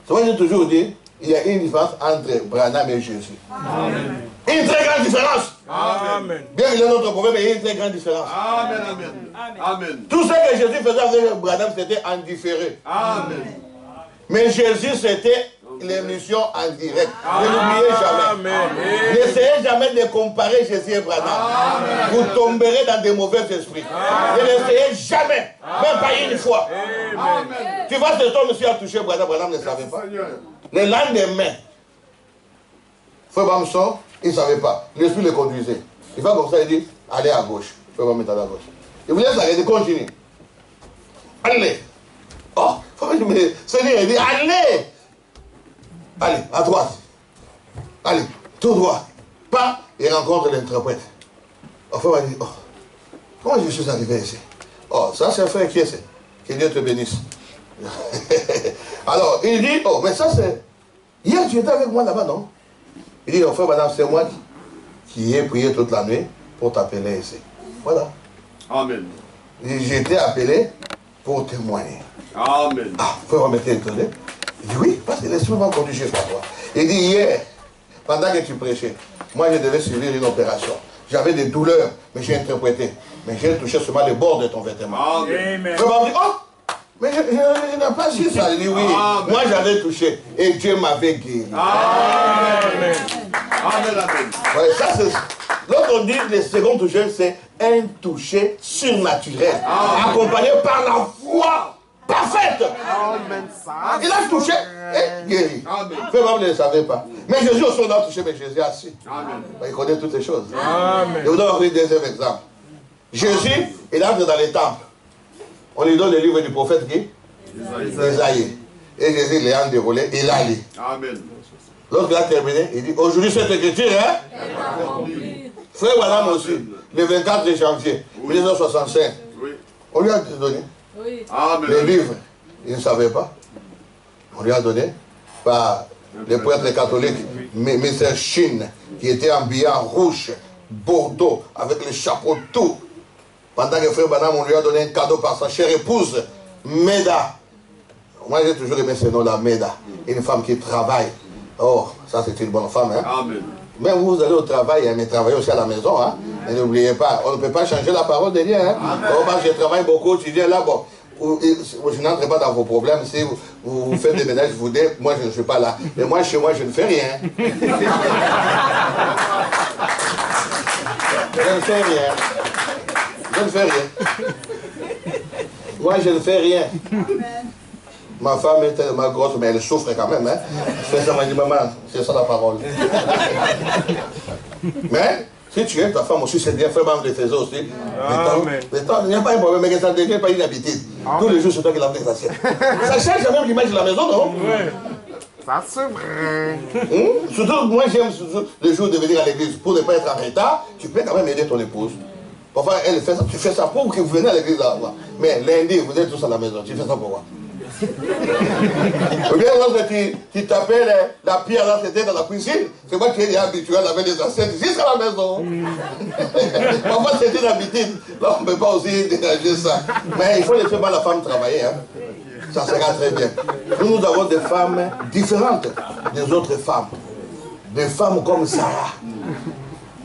[SPEAKER 1] C'est moi j'ai toujours dit, il y a une différence entre Branham et Jésus. Amen. Une très grande différence.
[SPEAKER 3] Amen.
[SPEAKER 1] Bien qu'il y ait notre problème, mais il y a une très grande différence.
[SPEAKER 3] Amen. Amen. Amen.
[SPEAKER 1] Tout ce que Jésus faisait avec Branham, c'était en différé.
[SPEAKER 3] Amen.
[SPEAKER 1] Mais Jésus, c'était l'émission en direct. Ne l'oubliez jamais. N'essayez jamais de comparer Jésus et Branham. Vous tomberez dans des mauvais esprits. Ne l'essayez jamais. Même pas une fois. Tu vois, cet homme aussi a touché Branham. Branham ne savait pas. Le lendemain, Frère Branham sort, il ne savait pas. L'esprit le conduisait. Il va comme ça, il dit, allez à gauche. Frère Branham est à la gauche. Il vous laisse arrêter, continue. Allez. Oh, mais Seigneur, il dit, allez. Allez, à droite. Allez, tout droit. Pas, il rencontre l'interprète. Oh, frère dit, oh, comment je suis arrivé ici? Oh, ça c'est un frère qui est. Que Dieu te bénisse. Alors, il dit, oh, mais ça c'est... Hier, tu étais avec moi là-bas, non? Il dit, oh, frère, madame, c'est moi qui ai prié toute la nuit pour t'appeler ici. Voilà.
[SPEAKER 3] Amen.
[SPEAKER 1] J'ai été appelé pour témoigner.
[SPEAKER 3] Amen.
[SPEAKER 1] Ah, frère, on m'était étonné. Il dit, oui, parce que l'esprit m'a conduit chez toi. Il dit, hier, pendant que tu prêchais, moi je devais suivre une opération. J'avais des douleurs, mais j'ai interprété. Mais j'ai touché seulement le bord de ton vêtement.
[SPEAKER 3] Amen.
[SPEAKER 1] Frère m'a dit, oh, mais je n'ai pas su ça. Il dit, oui, amen. Moi j'avais touché et Dieu m'avait guéri.
[SPEAKER 3] Amen. Amen, amen.
[SPEAKER 1] Ouais, ça c'est... Lorsqu'on dit le second toucher, c'est un toucher surnaturel, accompagné par la foi parfaite. Il a touché et guéri. Frère Branham ne le savait pas. Mais Jésus aussi on a touché, mais Jésus a su. Il connaît toutes les choses. Amen. Je vous donne un deuxième exemple. Jésus, il entre dans les temples. On lui donne le livre du prophète qui? Isaïe. Et Jésus l'ayant déroulé, il a lu.
[SPEAKER 3] Amen.
[SPEAKER 1] Lorsqu'il a terminé, il dit, aujourd'hui cette écriture, hein? Frère Branham aussi, le 24 janvier 1965, on lui a donné le livre. Il ne savait pas. On lui a donné par les prêtres catholiques, Mr. Chine, qui était habillé en rouge, bordeaux, avec le chapeau tout. Pendant que Frère Branham, on lui a donné un cadeau par sa chère épouse, Meda. Moi, j'ai toujours aimé ce nom-là, Meda. Une femme qui travaille. Oh, ça c'est une bonne femme, hein? Amen. Même vous allez au travail, mais travaillez aussi à la maison, hein? Et n'oubliez pas, on ne peut pas changer la parole de Dieu, hein? Oh, bah, je travaille beaucoup, tu viens là, bon. Je n'entre pas dans vos problèmes. Si vous faites des ménages, vous dites, moi je ne suis pas là. Et moi, chez moi, je ne fais rien. Je ne fais rien. Je ne fais rien. Moi, je ne fais rien. Ma femme est tellement grosse, mais elle souffre quand même. Hein. Je fais ça, elle dit, maman, c'est ça la parole. Mais, si tu aimes ta femme aussi, c'est bien, frère, maman le faisait aussi. Mais il n'y a pas un problème, mais ça ne devient pas une habitude. Tous les jours, c'est toi qui l'as fait ça. Ça change quand même l'image de la maison, non?
[SPEAKER 2] Ça, c'est vrai.
[SPEAKER 1] Surtout, moi, j'aime le jour de venir à l'église. Pour ne pas être en retard, tu peux quand même aider ton épouse. Parfois, elle fait ça, tu fais ça pour que vous venez à l'église là. Mais lundi, vous êtes tous à la maison, tu fais ça pour quoi? Ou bien lorsque tu t'appelles la pierre là, c'était dans la cuisine, c'est moi qui ai habitué à laver les assiettes jusqu'à la maison. Parfois c'est une habitude, là on ne peut pas aussi dégager ça. Mais il faut laisser pas la femme travailler, hein. Ça sera très bien. Nous avons des femmes différentes des autres femmes. Des femmes comme Sarah,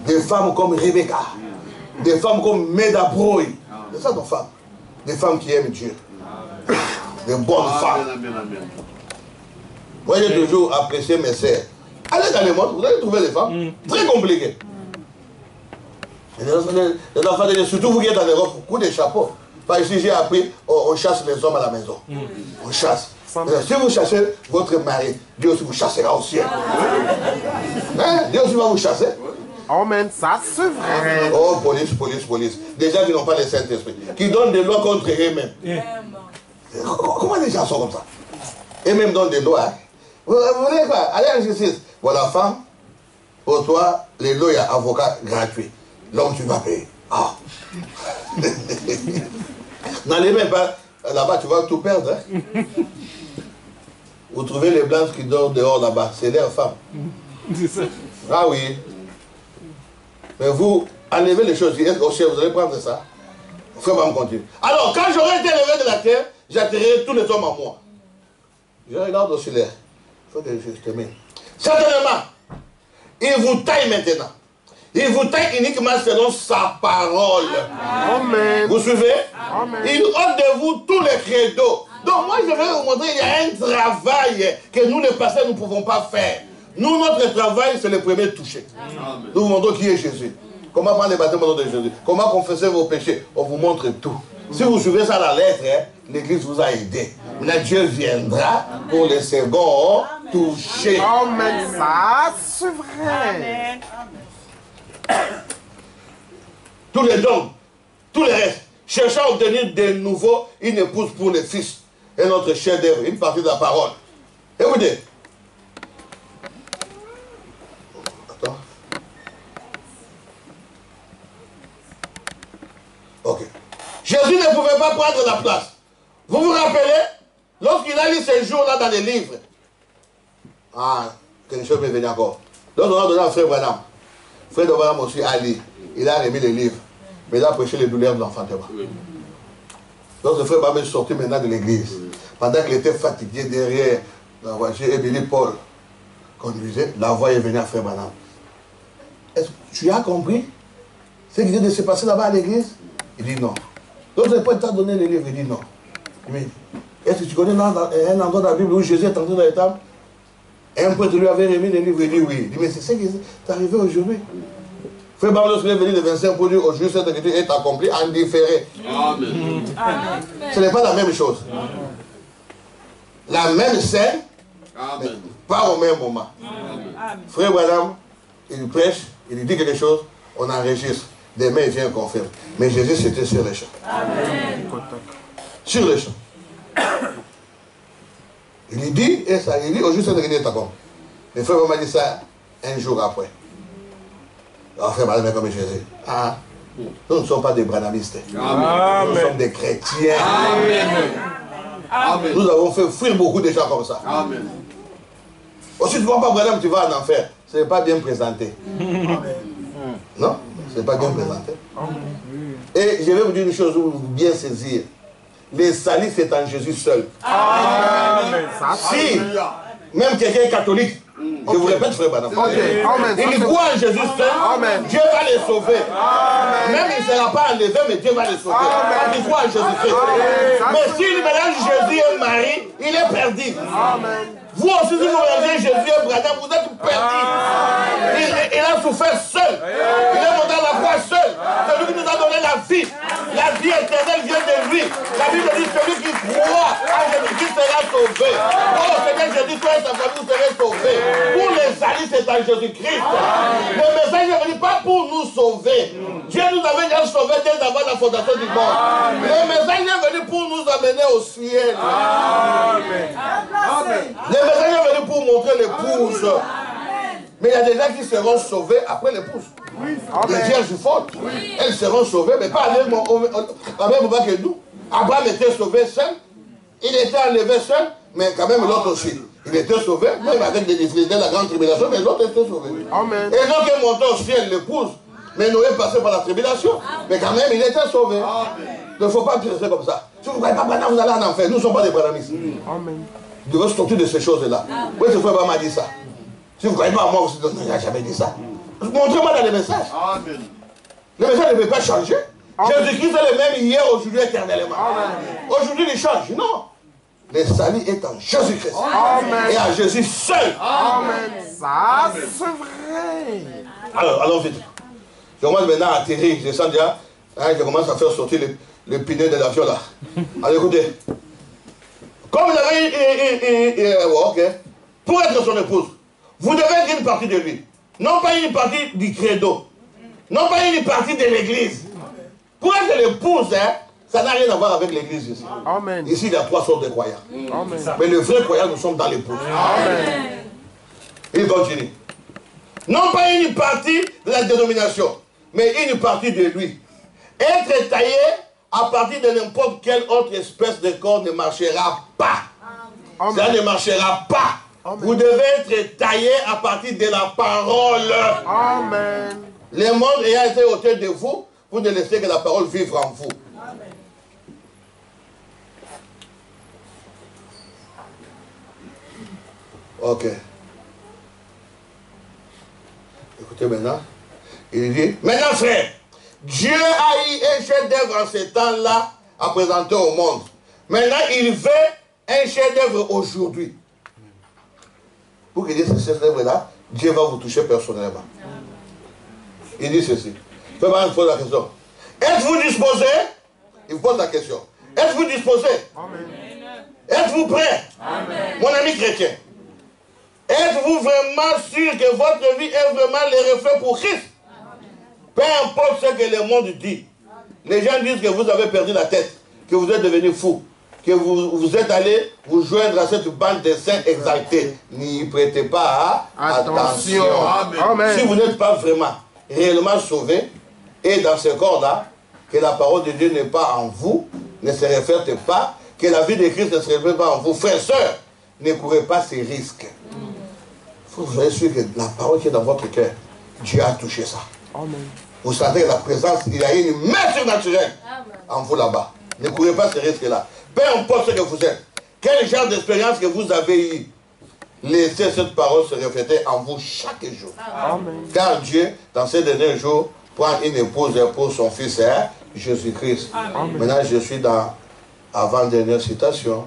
[SPEAKER 1] des femmes comme Rebecca, des femmes comme Meda Broy. C'est ça nos femmes. Des femmes qui aiment Dieu. Des bonnes femmes. Moi j'ai toujours apprécié mes sœurs. Allez dans le monde, vous allez trouver des femmes très compliquées. Les enfants, surtout vous qui êtes en Europe, beaucoup de chapeaux. Par ici j'ai appris, on chasse les hommes à la maison. On chasse. Si vous chassez votre mari, Dieu aussi vous chassera au ciel. Hein? Dieu aussi va vous chasser.
[SPEAKER 2] Amen, ça c'est vrai.
[SPEAKER 1] Oh, police, police, police. Déjà qui n'ont pas le Saint-Esprit. Qui donnent des lois contre eux-mêmes. Comment les gens sont comme ça? Et même donnent des lois. Hein? Vous voulez quoi? Allez en justice. Voilà, femme, pour toi, les lois, il y a avocat gratuit. L'homme, tu vas payer. Ah. N'allez même pas. Là-bas, tu vas tout perdre. Hein? Vous trouvez les blanches qui dorment dehors là-bas. C'est leurs femmes. Ah oui. Mais vous, enlevez les choses. Au ciel, vous allez prendre ça. Frère va me continuer. Alors, quand j'aurai été élevé de la terre, j'attirerai tous les hommes à moi. Je regarde aussi l'air. Il faut que je termine. Certainement, il vous taille maintenant. Il vous taille uniquement selon sa parole.
[SPEAKER 2] Amen.
[SPEAKER 1] Vous suivez?
[SPEAKER 2] Amen.
[SPEAKER 1] Il ôte de vous tous les credos Donc moi, je vais vous montrer qu'il y a un travail que nous, les pasteurs, nous ne pouvons pas faire. Nous, notre travail, c'est le premier toucher. Nous vous montrons qui est Jésus. Comment prendre les baptêmes au nom de Jésus. Comment confesser vos péchés. On vous montre tout. Si vous suivez ça à la lettre, l'Église vous a aidé. Maintenant, Dieu viendra pour les seconds toucher.
[SPEAKER 2] Amen. Ça, c'est vrai.
[SPEAKER 1] Tous les dons, tous les restes, cherchant à obtenir de nouveau une épouse pour les fils. Et notre chef-d'œuvre, une partie de la parole. Écoutez. Attends. Ok. Jésus ne pouvait pas prendre la place. Vous vous rappelez, lorsqu'il a lu ces jours-là dans les livres, quelque chose m'est venu encore. Lorsqu'on a donné à Frère Branham, Frère Branham aussi a lu, il a remis les livres, mais il a prêché les douleurs de l'enfantement. Lorsque Frère Branham est sorti maintenant de l'église, pendant qu'il était fatigué derrière la voiture, et Billy Paul conduisait, la voix est venue à Frère Branham. Est-ce que tu as compris ce qui vient de se passer là-bas à l'église? Il dit non. Donc, vous n'avez pas donné les livres. Il dit non. Mais est-ce que tu connais un endroit de la Bible où Jésus est entré dans les tables? Un prêtre lui avait remis les livres. Il dit oui. Il dit mais c'est ce qui est arrivé aujourd'hui. Frère Barlos est venu le 25 pour dire aujourd'hui cette écriture est accomplie en différé.
[SPEAKER 3] Amen.
[SPEAKER 1] Ce n'est pas la même chose. La même scène, mais pas au même moment. Frère Branham, il prêche, il dit quelque chose, on enregistre. Demain, il vient confirmer. Mais Jésus, c'était sur les champs. Amen. Sur les champs. Il dit, et ça, il dit, aujourd'hui, cette écriture est accomplie. Mais frère m'a dit ça un jour après. Alors, frère m'a dit, comme Jésus. Nous ne sommes pas des branhamistes. Nous sommes des chrétiens. Amen. Nous avons fait fuir beaucoup de gens comme ça. Amen. Aussi, tu ne vois pas Branham, tu vas en enfer. Ce n'est pas bien présenté. Non? Ce n'est pas bien présenté. Et je vais vous dire une chose où vous bien saisir. Les salut, c'est en Jésus seul. Amen. Si même quelqu'un est catholique, je vous répète, frère Branham, il croit en Jésus seul, Dieu va les sauver. Même il ne sera pas enlevé, mais Dieu va les sauver. Parce qu'il croit en Jésus-Christ. Mais s'il mélange Jésus et Marie, il est perdu. Vous aussi, si vous mélangez Jésus et Branham, vous êtes perdus. Il a souffert seul. Il est monté à la croix seul. Celui qui nous a donné la vie. La vie éternelle vient de lui. La Bible dit celui qui croit en Jésus-Christ sera sauvé. Oh Seigneur Jésus, toi et ta famille, vous serez sauvés. Pour les salis, c'est en Jésus-Christ. Le message n'est venu pas pour nous sauver. Dieu nous avait déjà sauvés dès avant la fondation du monde. Le message est venu pour nous amener au ciel. Le message est venu pour montrer l'épouse. Mais il y a des gens qui seront sauvés après l'épouse. Les vierges folles, elles seront sauvées, mais pas au même moment que nous. Abraham était sauvé seul, il était enlevé seul, mais quand même l'autre aussi. Il était sauvé, même avec des difficultés de la grande tribulation, mais l'autre était sauvé. Amen. Et donc il montait au ciel l'épouse, mais Noé passait par la tribulation, mais quand même il était sauvé. Il ne faut pas rester comme ça. Si vous ne croyez pas Branham, vous allez en enfer. Nous ne sommes pas des branhamistes. Amen. Vous devez sortir de ces choses-là. Oui, ce frère m'a dit ça. Si vous ne croyez pas à moi, vous ne n'avez jamais dit ça. Montrez-moi dans les messages. Amen. Le message ne peut pas changer. Jésus-Christ est le même hier, aujourd'hui, éternellement. Aujourd'hui, il change. Non. Le salut est en Jésus-Christ. Et à Jésus seul.
[SPEAKER 2] Amen. Ça, c'est vrai.
[SPEAKER 1] Alors, allons vite. Je commence maintenant à atterrir. Je sens déjà, je commence à faire sortir le pneu de l'avion là. Allez, écoutez. Comme vous avez ok, pour être son épouse, vous devez être une partie de lui. Non pas une partie du credo. Non pas une partie de l'église. Pour être l'épouse, ça n'a rien à voir avec l'église ici. Amen. Ici, il y a 3 sortes de croyants. Amen. Mais le vrai croyant, nous sommes dans l'épouse. Amen. Il continue. Non pas une partie de la dénomination, mais une partie de lui. Être taillé à partir de n'importe quelle autre espèce de corps ne marchera pas. Amen. Ça ne marchera pas. Amen. Vous devez être taillé à partir de la parole. Amen. Le monde ayant été ôté de vous, vous ne laissez que la parole vivre en vous. Amen. Ok. Écoutez maintenant. Il dit, maintenant frère, Dieu a eu un chef d'œuvre en ce temps-là à présenter au monde. Maintenant, il veut un chef-d'œuvre aujourd'hui. Pour qu'il dise ce chef-d'œuvre-là, Dieu va vous toucher personnellement. Il dit ceci. Fais-moi me poser la question. Êtes-vous disposé? Il vous pose la question. Êtes-vous disposé? Êtes-vous prêt? Amen. Mon ami chrétien, êtes-vous vraiment sûr que votre vie est vraiment le reflet pour Christ? Peu importe ce que le monde dit. Les gens disent que vous avez perdu la tête, que vous êtes devenu fou, que vous êtes allé vous joindre à cette bande de saints exaltés. N'y prêtez pas attention. Amen. Si vous n'êtes pas vraiment, réellement sauvé, et dans ce corps-là, que la parole de Dieu n'est pas en vous, ne se reflète pas, que la vie de Christ ne se reflète pas en vous, frères et sœurs, ne courez pas ces risques. Vous soyez sûr que la parole qui est dans votre cœur, Dieu a touché ça. Amen. Vous sentez la présence, il y a une main surnaturelle en vous là-bas. Ne courez pas ces risques-là. Peu importe ce que vous êtes, quel genre d'expérience que vous avez eu, laissez cette parole se refléter en vous chaque jour. Amen. Car Dieu, dans ces derniers jours, prend une épouse pour son fils, Jésus-Christ. Maintenant, je suis dans avant-dernière citation,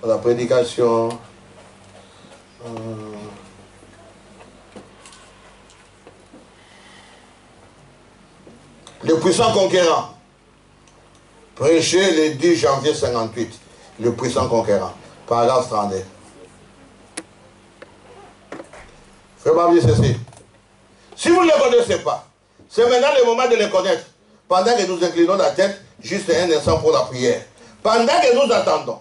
[SPEAKER 1] dans la prédication. Le puissant conquérant. Prêché le 10 janvier 58. Le puissant conquérant. Paragraphe 32. Fais-moi dire ceci. Si vous ne les connaissez pas, c'est maintenant le moment de les connaître. Pendant que nous inclinons la tête, juste un instant pour la prière. Pendant que nous attendons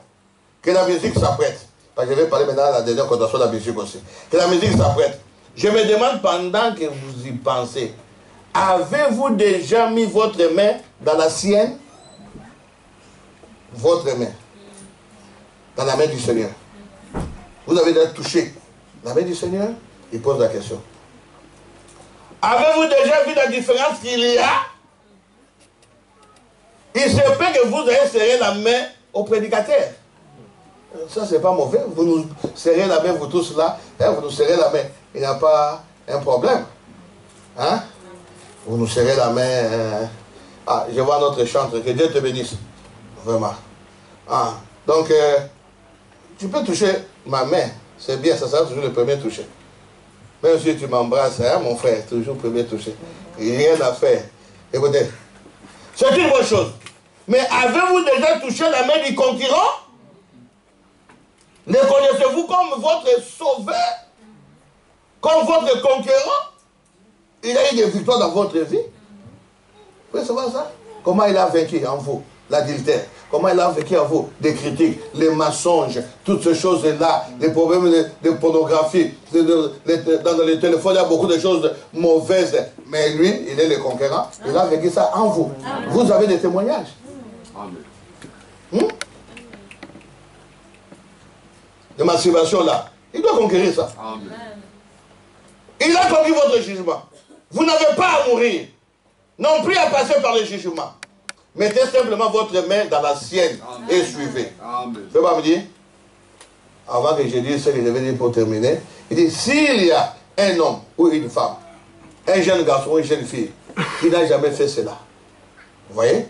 [SPEAKER 1] que la musique s'apprête. Parce que je vais parler maintenant de la dernière cotation de la musique aussi. Que la musique s'apprête. Je me demande pendant que vous y pensez, avez-vous déjà mis votre main dans la sienne? Votre main. Dans la main du Seigneur. Vous avez déjà touché la main du Seigneur? Il pose la question. Avez-vous déjà vu la différence qu'il y a? Il se peut que vous ayez serré la main au prédicateur. Ça, c'est pas mauvais. Vous nous serrez la main, vous tous là. Hein, vous nous serrez la main. Il n'y a pas un problème. Hein? Vous nous serrez la main. Ah, je vois notre chantre. Que Dieu te bénisse. Vraiment. Ah, donc, tu peux toucher ma main. C'est bien, ça sera toujours le premier toucher. Même si tu m'embrasses, hein, mon frère, toujours le premier toucher. Rien à faire. Écoutez, c'est une bonne chose. Mais avez-vous déjà touché la main du concurrent? Le connaissez-vous comme votre sauveur? Comme votre conquérant? Il a eu des victoires dans votre vie? Vous pouvez savoir ça? Comment il a vaincu en vous l'adultère? Comment il a vaincu en vous des critiques, les mensonges, toutes ces choses-là, les problèmes de pornographie, dans les téléphones, il y a beaucoup de choses mauvaises. Mais lui, il est le conquérant. Il a vaincu ça en vous. Vous avez des témoignages. De masturbation là. Il doit conquérir ça. Amen. Il a conquis votre jugement. Vous n'avez pas à mourir. Non plus à passer par le jugement. Mettez simplement votre main dans la sienne. Amen. Et suivez. Amen. Tu vas me dire, avant que je dise ce que je vais dire pour terminer, il dit, s'il y a un homme ou une femme, un jeune garçon ou une jeune fille, qui n'a jamais fait cela, vous voyez,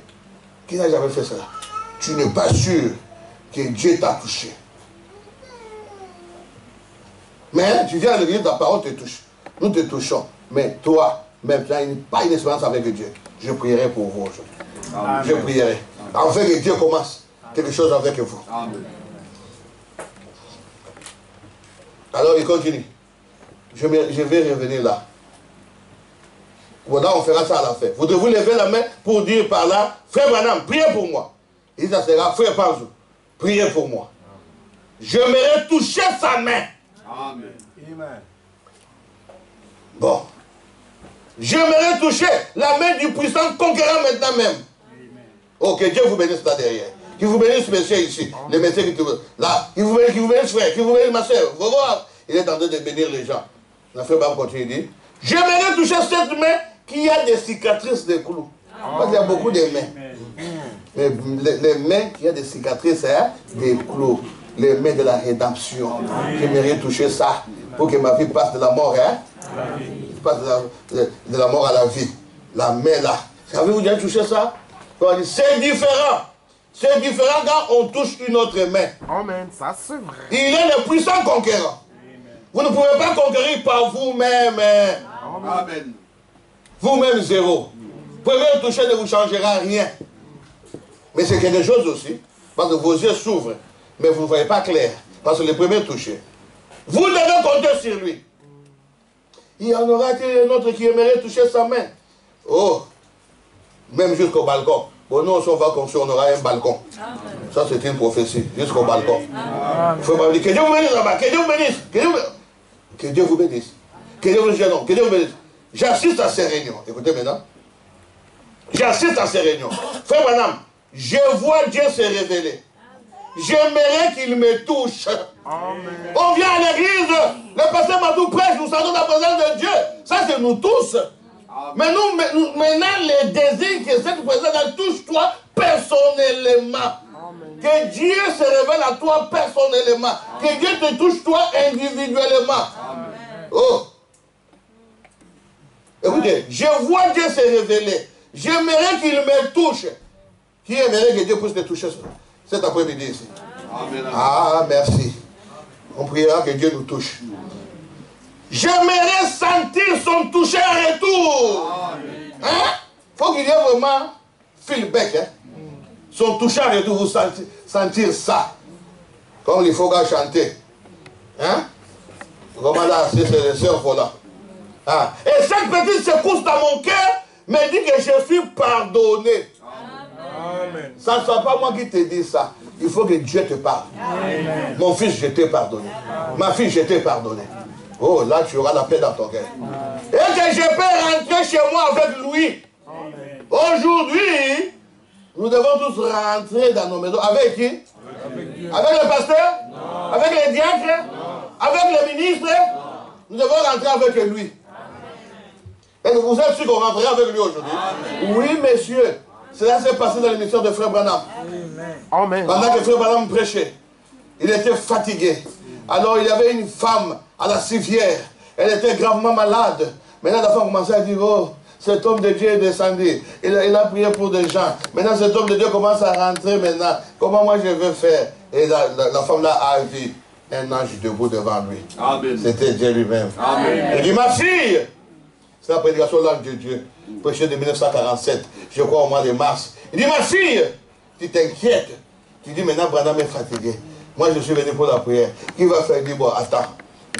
[SPEAKER 1] qui n'a jamais fait cela, tu n'es pas sûr que Dieu t'a touché. Mais tu viens à l'église, ta parole te touche. Nous te touchons. Mais toi, même tu n'as pas une expérience avec Dieu. Je prierai pour vous aujourd'hui. Je prierai. Afin que Dieu commence quelque chose avec vous. Amen. Alors il continue. Je vais revenir là. Voilà, on fera ça à la fin. Vous devez vous lever la main pour dire par là, frère Branham, priez pour moi. Et ça sera, frère Panzou, priez pour moi. J'aimerais toucher sa main. Amen. Amen. Bon. J'aimerais toucher la main du puissant conquérant maintenant même. Amen. Oh, que Dieu vous bénisse là derrière. Qu'il vous bénisse, monsieur, ici. Le médecin qui là. Qu'il vous bénisse, frère. Qu'il vous bénisse, ma soeur. Vous voyez, il est en train de bénir les gens. La frère Bam continue de dire, j'aimerais toucher cette main qui a des cicatrices de clous. Parce qu'il y a beaucoup de mains. Mais les mains qui ont des cicatrices, hein, des clous. Les mains de la rédemption. J'aimerais toucher ça pour que ma vie passe de la mort, hein? Passe de la mort à la vie. La main là. Avez-vous déjà touché ça? C'est différent. C'est différent quand on touche une autre main.
[SPEAKER 2] Amen. Ça, c'est vrai.
[SPEAKER 1] Il est le puissant conquérant. Vous ne pouvez pas conquérir par vous-même.
[SPEAKER 3] Amen.
[SPEAKER 1] Vous-même, zéro. Premier toucher ne vous changera rien. Mais c'est quelque chose aussi. Parce que vos yeux s'ouvrent. Mais vous ne voyez pas clair. Parce que le premier toucher. Vous devez compter sur lui. Il y en aura-t-il un autre qui aimerait toucher sa main? Oh, même jusqu'au balcon. Bon, nous, on va construire, on aura un balcon. Amen. Ça, c'est une prophétie, jusqu'au balcon. Il faut pas dire, que Dieu vous bénisse là-bas, que Dieu vous bénisse, que Dieu vous bénisse, que Dieu vous bénisse, que Dieu vous bénisse. J'assiste à ces réunions. Écoutez maintenant. J'assiste à ces réunions. Frère Branham, je vois Dieu se révéler. J'aimerais qu'il me touche. Amen. On vient à l'église, le pasteur Madou prêche, nous sentons la présence de Dieu. Ça, c'est nous tous. Amen. Mais nous, maintenant, les désirs que cette présence touche toi personnellement. Amen. Que Dieu se révèle à toi personnellement. Amen. Que Dieu te touche toi individuellement. Amen. Oh. Écoutez, je vois Dieu se révéler. J'aimerais qu'il me touche. Qui aimerait que Dieu puisse te toucher cet après-midi ici? Amen. Ah, merci. On priera que Dieu nous touche. J'aimerais sentir son toucher en retour. Hein? Faut qu'il y ait vraiment feedback. Hein? Son toucher en retour, vous sentir ça. Comme il faut chanter. Hein? Comment là, c'est le sœur Fola. Ah. Et cette petite secousse dans mon cœur me dit que je suis pardonné. Amen. Ça ne soit pas moi qui te dis ça. Il faut que Dieu te parle. Amen. Mon fils, je t'ai pardonné. Amen. Ma fille, je t'ai pardonné. Oh, là, tu auras la paix dans ton cœur. Et que je peux rentrer chez moi avec lui. Aujourd'hui, nous devons tous rentrer dans nos maisons. Avec qui? Avec le pasteur? Non. Avec les diacres? Non. Avec le ministre? Non. Nous devons rentrer avec lui. Et vous êtes sûr qu'on rentrerait avec lui aujourd'hui? Oui, messieurs. Cela s'est passé dans l'émission de Frère Branham. Amen. Pendant que Frère Branham prêchait, il était fatigué. Alors il y avait une femme à la civière. Elle était gravement malade. Maintenant la femme commençait à dire, oh, cet homme de Dieu est descendu. Il a prié pour des gens. Maintenant cet homme de Dieu commence à rentrer maintenant. Comment moi je vais faire? Et la femme là a vu un ange debout devant lui. C'était Dieu lui-même. Il dit, ma fille, c'est la prédication de l'ange de Dieu, prêchée de 1947, je crois au mois de mars. Il dit, ma fille, tu t'inquiètes. Tu dis, maintenant Branham est fatigué. Moi je suis venu pour la prière. Qui va faire? Il dit, bon, attends,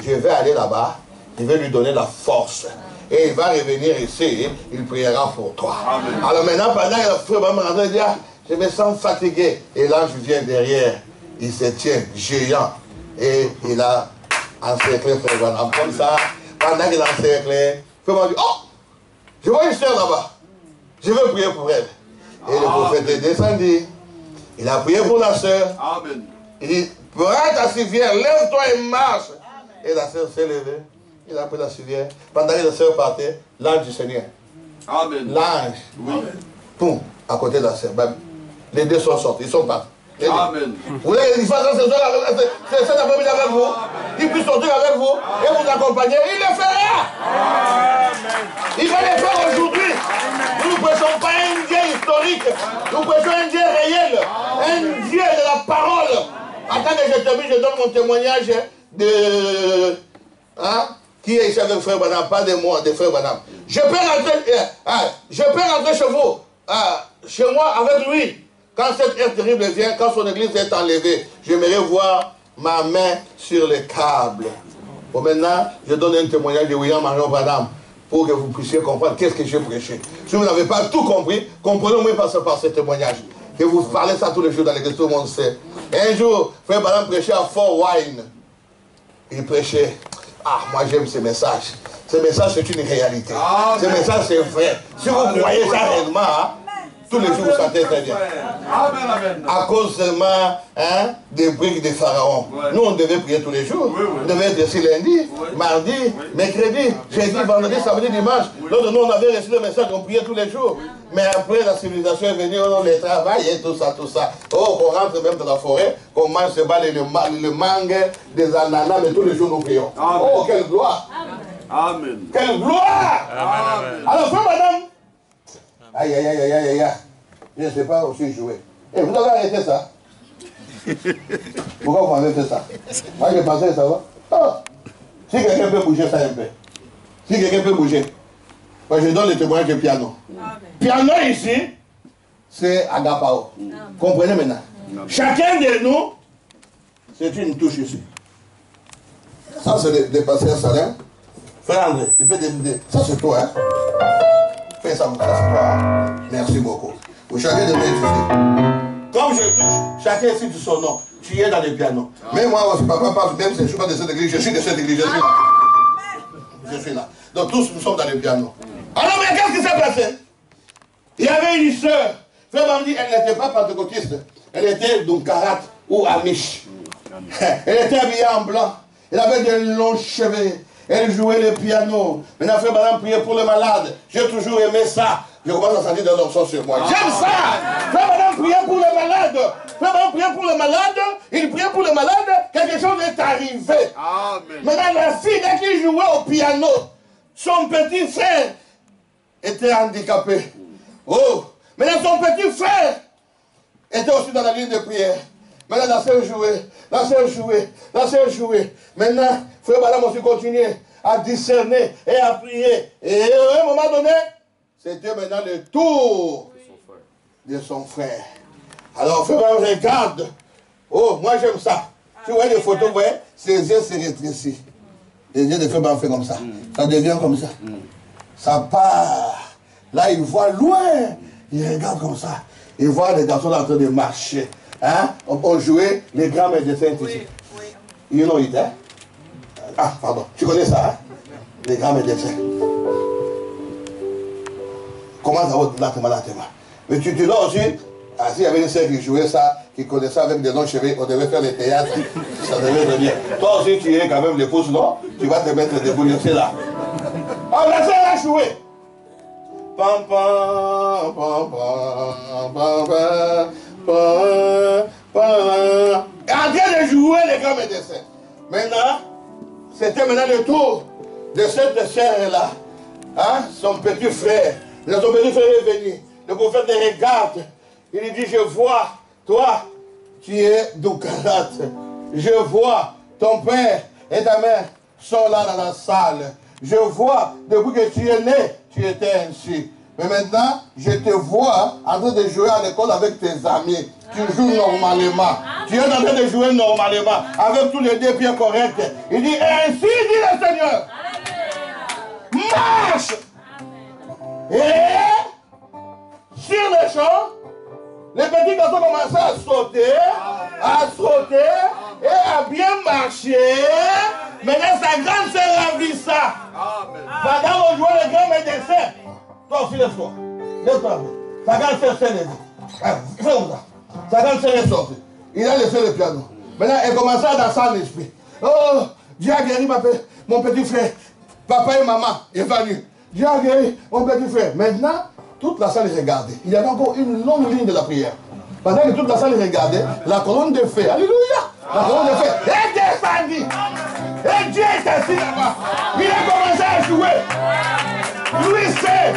[SPEAKER 1] je vais aller là-bas, je vais lui donner la force. Et il va revenir ici, il priera pour toi. Amen. Alors maintenant, pendant que le frère Branham rentre, il dit, ah, je me sens fatigué. Et l'ange vient derrière, il se tient géant. Et il a encerclé frère Branham comme ça. Pendant qu'il a encerclé, frère Branham dit, oh, je vois une soeur là-bas. Je veux prier pour elle. Et le prophète est descendu. Il a prié pour la soeur. Amen. Il dit, prends ta civière, lève-toi et marche. Amen. Et la soeur s'est levée. Il a pris la civière. Pendant que la soeur partait, l'ange du Seigneur. Amen. L'ange. Oui. Poum, à côté de la soeur. Les deux sont sortis, ils sont partis. Amen. Vous voulez qu'il fasse cet après-midi avec vous? Il puisse sortir avec vous et vous accompagner. Il le fera. Amen. Il va le faire aujourd'hui. Nous ne prêchons pas un Dieu historique. Nous prêchons un Dieu réel. Un Dieu de la parole. Attends que je termine, je donne mon témoignage de... Hein? Qui est ici avec frère Branham? Pas de moi, de frère Branham. Je peux rentrer chez vous, chez moi avec lui. Quand cette ère terrible vient, quand son église est enlevée, j'aimerais voir ma main sur les câbles. Bon, maintenant, je donne un témoignage de William Marion Branham pour que vous puissiez comprendre qu'est-ce que j'ai prêché. Si vous n'avez pas tout compris, comprenez-moi par ce témoignage. Que vous parlez ça tous les jours dans l'église, tout le monde sait. Un jour, frère Branham prêchait à Fort Wayne. Il prêchait. Ah, moi j'aime ces messages. Ces messages, c'est une réalité. Ces messages, c'est vrai. Si vous voyez ça réellement, hein, tous les jours, vous sentez très bien. À cause seulement des briques des pharaons. Nous, on devait prier tous les jours. On devait être ici lundi, mardi, mercredi, jeudi, vendredi, samedi, dimanche. L'autre, nous, on avait reçu le message, on priait tous les jours. Mais après, la civilisation est venue, on le travail et tout ça, tout ça. Oh, on rentre même dans la forêt, on mange ce bal et le mangue, des ananas, mais tous les jours, nous prions. Oh, quelle gloire! Amen. Quelle gloire! Amen. Alors, frère, madame, aïe, aïe, aïe, aïe, aïe, aïe. Je ne sais pas aussi jouer. Et vous avez arrêté ça. Pourquoi vous avez fait ça? Moi, je pensais que ça va. Ah. Si quelqu'un peut bouger ça un peu. Si quelqu'un peut bouger. Moi, je donne le témoignage du piano. Amen. Piano ici, c'est agapao. Comprenez maintenant? Amen. Chacun de nous, c'est une touche ici. Ça, c'est des pasteur Salin. Frère André, tu peux décider. Ça, c'est toi, hein? Fais ça, c'est toi. Hein? Merci beaucoup. Vous chacun de vous comme je touche, chacun cite son nom. Tu es dans le piano. Mais moi, aussi, papa parle, même si je ne suis pas de cette église, je suis de cette église, je suis là. Je suis là. Donc tous nous sommes dans le piano. Alors, mais qu'est-ce qui s'est passé? Il y avait une sœur. Frère Bambi, elle n'était pas pentecôtiste. Elle était d'Unkarat ou Amish. Elle était habillée en blanc. Elle avait de longs cheveux. Elle jouait le piano. Maintenant, frère Bambi priait pour les malades. J'ai toujours aimé ça. Je commence à sentir de l'onction sur moi. J'aime ça. Frère Bambi priait pour les malades. Frère Bambi priait pour les malades. Il priait pour les malades. Quelque chose est arrivé. Amen. Maintenant, la fille qui jouait au piano, son petit frère était handicapé. Oh, maintenant son petit frère était aussi dans la ligne de prière. Maintenant la sœur jouait, la sœur jouait, la sœur jouait. Maintenant, frère Balam aussi continuait à discerner et à prier. Et à un moment donné, c'était maintenant le tour de son frère. Alors frère Balam regarde. Oh, moi j'aime ça. Tu vois les photos, vous voyez, ses yeux se rétrécissent. Les yeux de frère Balam fait comme ça. Ça devient comme ça. Ça part. Là, il voit loin. Il regarde comme ça. Il voit les garçons en train de marcher. Hein? On jouait les grands médecins ici. You know it, hein? Ah, pardon. Tu connais ça, hein? Les grands médecins. Comment ça va là, là. Mais tu dois aussi. Ah, s'il y avait une sœur qui jouait ça, qui connaissait avec des longs cheveux, on devait faire les théâtres. Ça devait venir. Toi aussi, tu es quand même l'épouse, non? Tu vas te mettre debout, c'est là. Oh, la sœur a joué. Pam pam pam pam pam pam pam. Et en train de jouer les grands médecins. Maintenant, c'était maintenant le tour de cette sœur-là. Hein? Son petit frère. Son petit frère est venu. Le prophète les regarde. Il lui dit, je vois, toi, tu es d'Ukarat. Je vois, ton père et ta mère sont là dans la salle. Je vois, depuis que tu es né, tu étais ainsi. Mais maintenant, je te vois en train de jouer à l'école avec tes amis. Tu joues normalement. Tu es en train de jouer normalement, avec tous les deux pieds corrects. Il dit, ainsi dit le Seigneur. Marche. Et sur le champ, les petits garçons commençaient à sauter et à bien marcher. Maintenant, sa grande sœur a vu ça. Pendant qu'on jouait le grand médecin, toi aussi, lève-toi. Lève-toi. Sa grande sœur s'est levée. Fais comme ça. Sa grande sœur est sortie. Il a laissé le piano. Maintenant, elle commençait à danser en esprit. Oh, Dieu a guéri mon petit frère. Papa et maman est venu. Dieu a guéri mon petit frère. Maintenant, toute la salle regardait. Il y avait encore une longue ligne de la prière. Pendant que toute la salle regardait, la colonne de feu, alléluia, la colonne de feu est descendue. Et Dieu est assis là-bas. Il a commencé à jouer. Lui, c'est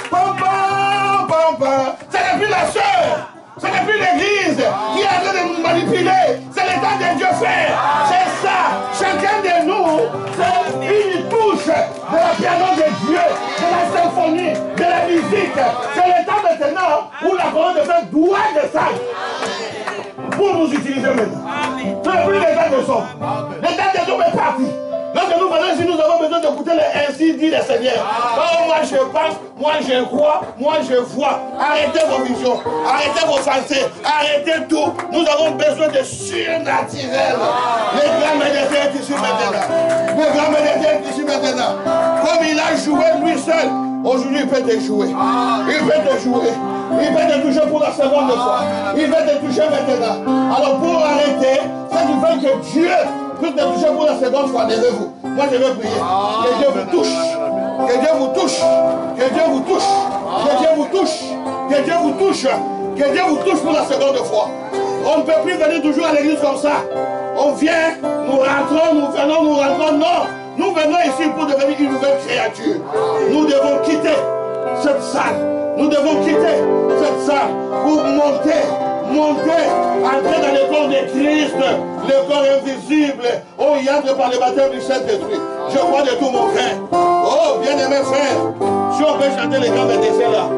[SPEAKER 1] pam, pam, pam. Ce n'est plus la sœur. Ce n'est plus l'église qui est en train de nous manipuler. C'est le temps de Dieu faire. C'est ça. Chacun de nous, c'est une touche de la piano de Dieu, de la symphonie, de la musique. C'est le temps maintenant où la colonne de feu doit descendre pour nous utiliser maintenant. Ce n'est plus le temps de son. Le temps de nous est parti. Lorsque nous venons ici, nous avons besoin d'écouter le ainsi dit le Seigneur. Oh, moi je pense, moi je crois, moi je vois. Arrêtez vos visions, arrêtez vos pensées, arrêtez tout. Nous avons besoin de surnaturel. Les grands médecins sont ici maintenant. Les grands médecins sont ici maintenant. Comme il a joué lui seul, aujourd'hui il peut te jouer. Il peut te jouer. Il peut te toucher pour la seconde fois. Il va te toucher maintenant. Alors pour arrêter, ça nous fait que Dieu peut te toucher pour la seconde fois. Levez-vous. Moi je vais prier. Que Dieu vous touche. Que Dieu vous touche. Que Dieu vous touche. Que Dieu vous touche. Que Dieu vous touche. Que Dieu vous touche pour la seconde fois. On ne peut plus venir toujours à l'église comme ça. On vient, nous rentrons, nous venons, nous rentrons. Non. Nous venons ici pour devenir une nouvelle créature. Nous devons quitter cette salle. Nous devons quitter cette salle pour monter monter, entrer dans le corps de Christ, le corps invisible. Oh, il entre par le baptême du Saint-Esprit. Je crois de tout mon frère. Oh, bien-aimé frère, si on peut chanter les grands bêtises là.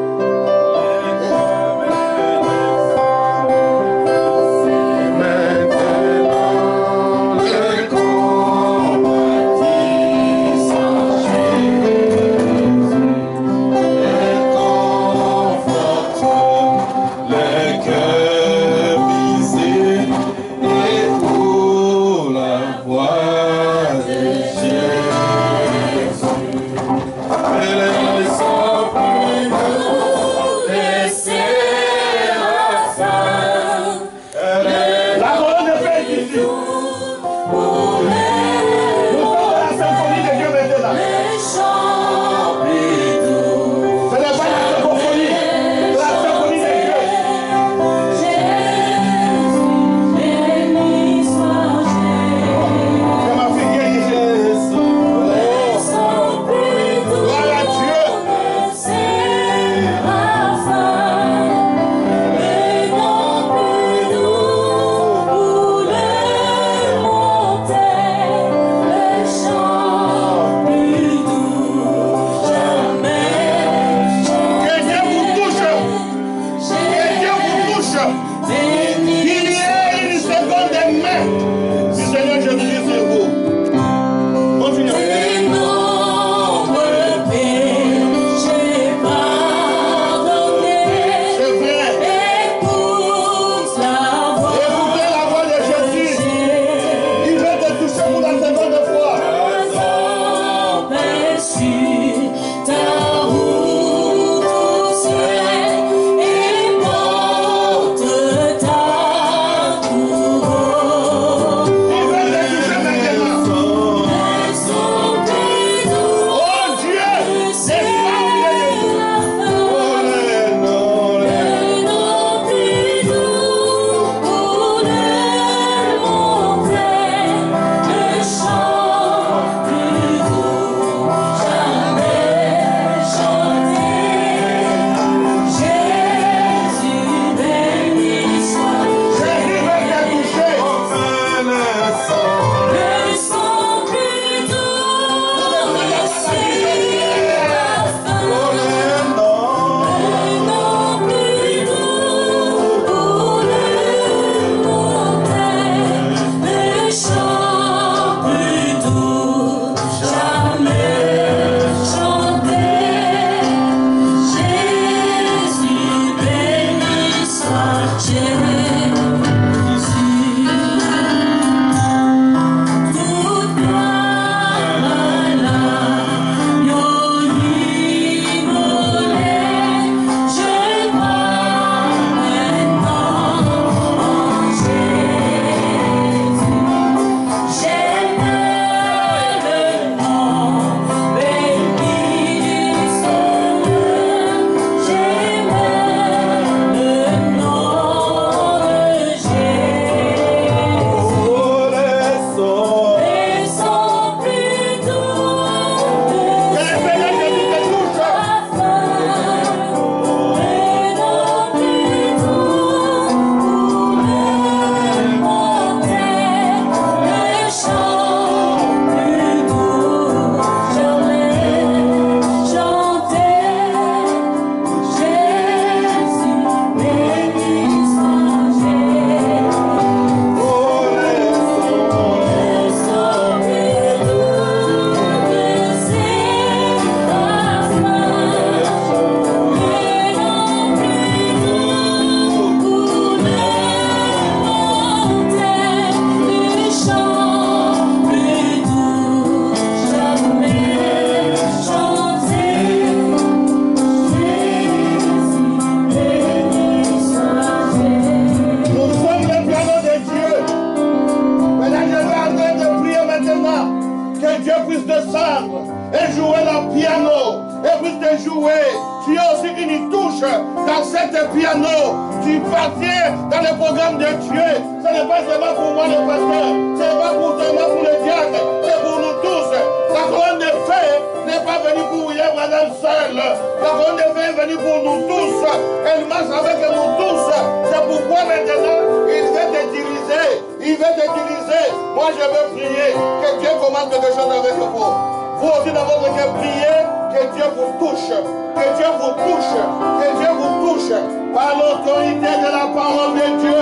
[SPEAKER 1] Moi, je veux prier que Dieu commence quelque chose avec vous. Vous aussi, dans votre cœur, priez que Dieu vous touche. Que Dieu vous touche. Que Dieu vous touche. Par l'autorité de la parole de Dieu.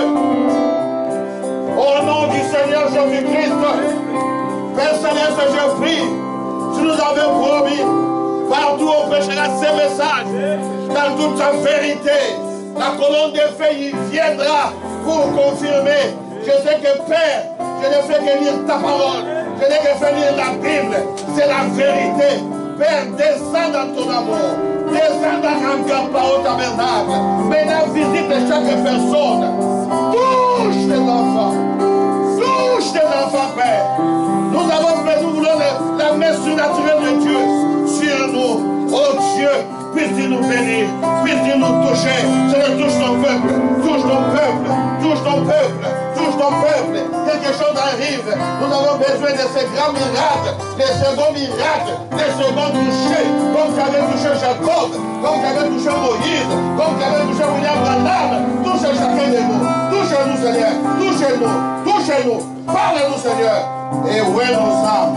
[SPEAKER 1] Au nom du Seigneur Jésus-Christ. Père Céleste, je prie. Tu nous avais promis. Partout on prêchera ces messages. Dans toute sa vérité. La colonne de feu y viendra pour confirmer. Je sais que Père, je ne fais que lire ta parole. Je n'ai que fait lire la Bible. C'est la vérité. Père, descends dans ton amour. Descends dans un cœur par au tabernacle. Maintenant, visite chaque personne. Touche tes enfants. Touche tes enfants, Père. Nous avons fait, nous voulons la main surnaturelle de Dieu sur nous. Oh Dieu, puisse-t-il nous bénir, puisse-t-il nous toucher. Seigneur, touche ton peuple, touche ton peuple, touche ton peuple, touche ton peuple. Quelque chose arrive. Nous avons besoin de ces grands miracles, des seconds miracles, des seconds touchés, comme tu avais touché Jacob, comme tu avais touché Moïse, comme tu avais touché William Branham. Touche chacun de nous. Touche-nous, Seigneur. Touche-nous. Touche-nous. Parle-nous, Seigneur. Et où est nos âmes?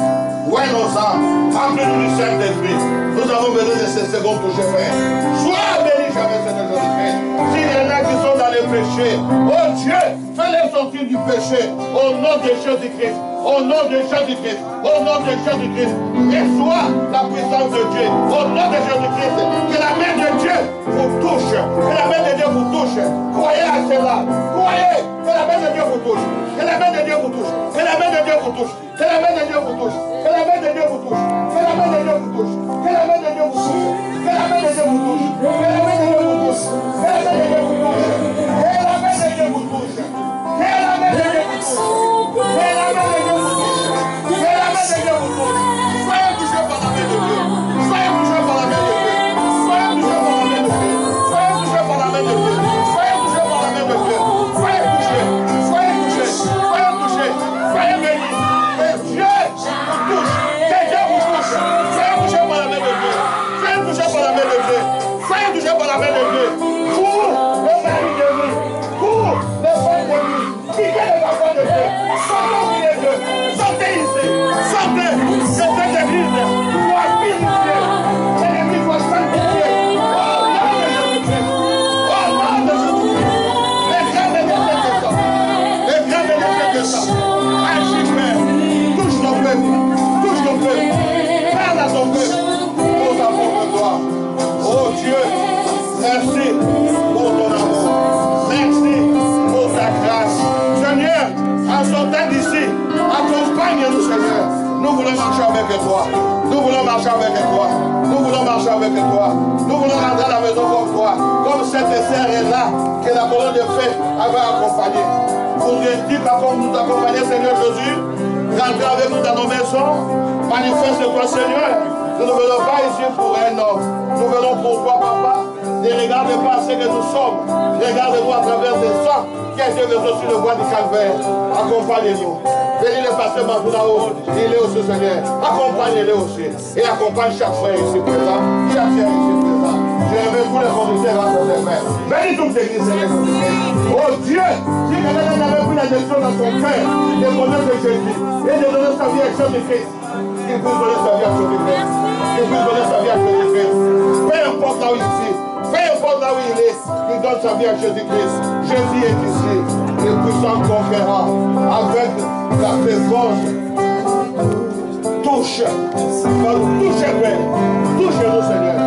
[SPEAKER 1] Où est nos âmes? Remplis-nous du Saint-Esprit. Nous avons besoin de ces secondes touchées, Père. Sois béni jamais, Seigneur Jésus-Christ. S'il y en a qui sont dans les péchés, oh Dieu, fais-les sortir du péché. Au nom de Jésus-Christ. Au nom de Jésus-Christ. Au nom de Jésus-Christ. Reçois la puissance de Dieu. Au nom de Jésus-Christ. Que la main de Dieu vous touche. Que la main de Dieu vous touche. Croyez à cela. Croyez. Que la main de Dieu vous touche. Que la main de Dieu vous touche. Que la main de Dieu vous touche. Que la main de Dieu vous touche. Que la main de Dieu vous touche. Que la main de Dieu vous touche. Que la main de Dieu vous touche. Que la main de Dieu vous touche. Que la main de Dieu vous touche. Que la main de Dieu vous touche. Que la main de Dieu vous touche. Que la main de Dieu vous touche. Que la main de Dieu vous touche. Que la main de Dieu vous touche. Soyez touchés par la main de Dieu. Soyez touchés par la main de Dieu. Soyez touchés par la main de Dieu. Soyez touchés par la main de Dieu. Soyez touchés par la main de Dieu. Soyez touchés. Soyez touchés. Soyez touchés. Soyez bénis. Que Dieu vous touche. Que Dieu vous touche. Soyez touchés par la main de Dieu. Soyez touchés par la main de Dieu. Soyez touchés par la main de Dieu. Pour le mari de lui. Pour les femmes de lui. Piquez les enfants de Dieu. Sortez au milieu d'eux. Sortez ici. Sortez de cette église. Soit purifiée. Cette église soit sanctifiée. Oh nom de Jésus-Christ. Oh nom de Jésus-Christ. Les grands bénéfices que ça. Les grands bénéfices que ça. Agis, Père. Touche ton peuple. Touche ton peuple. Parle à ton peuple. Pour ta propre gloire. Oh Dieu, merci pour ton amour. Merci pour ta grâce. Seigneur, en sortant d'ici, accompagne-nous, Seigneur. Nous voulons marcher avec toi. Nous voulons marcher avec toi. Nous voulons marcher avec toi. Nous voulons rentrer à la maison comme toi. Comme cette sœur est là, que la colonne de feu avait accompagné. Pour dire comme nous accompagner, Seigneur Jésus, rentrer avec nous dans nos maisons. Manifeste-toi, Seigneur. Nous ne venons pas ici pour un homme. Nous venons pour toi, Papa. Ne regarde pas ce que nous sommes. Regarde-nous à travers le sang qui a été versé sur le bois du calvaire. Accompagnez-nous. Bénis le pasteur Mabounao. Il est aussi, Seigneur. Accompagnez-le aussi. Et accompagne chaque frère ici présent. Chaque frère ici présent. Je remets tous les conducteurs à ton frère. Bénis toute l'église, Seigneur. Oh Dieu, si quelqu'un n'avait pris la gestion dans son cœur, de connaître de Jésus et de donner sa vie à Jésus-Christ, il peut donner sa vie à Jésus-Christ. Il peut donner sa vie à Jésus-Christ. Peu importe là où il est, peu importe là où il est, il donne sa vie à Jésus-Christ. Jésus est ici, le puissant conquérant, avec la présence. Touche, touche, Père. Touche-nous, Seigneur.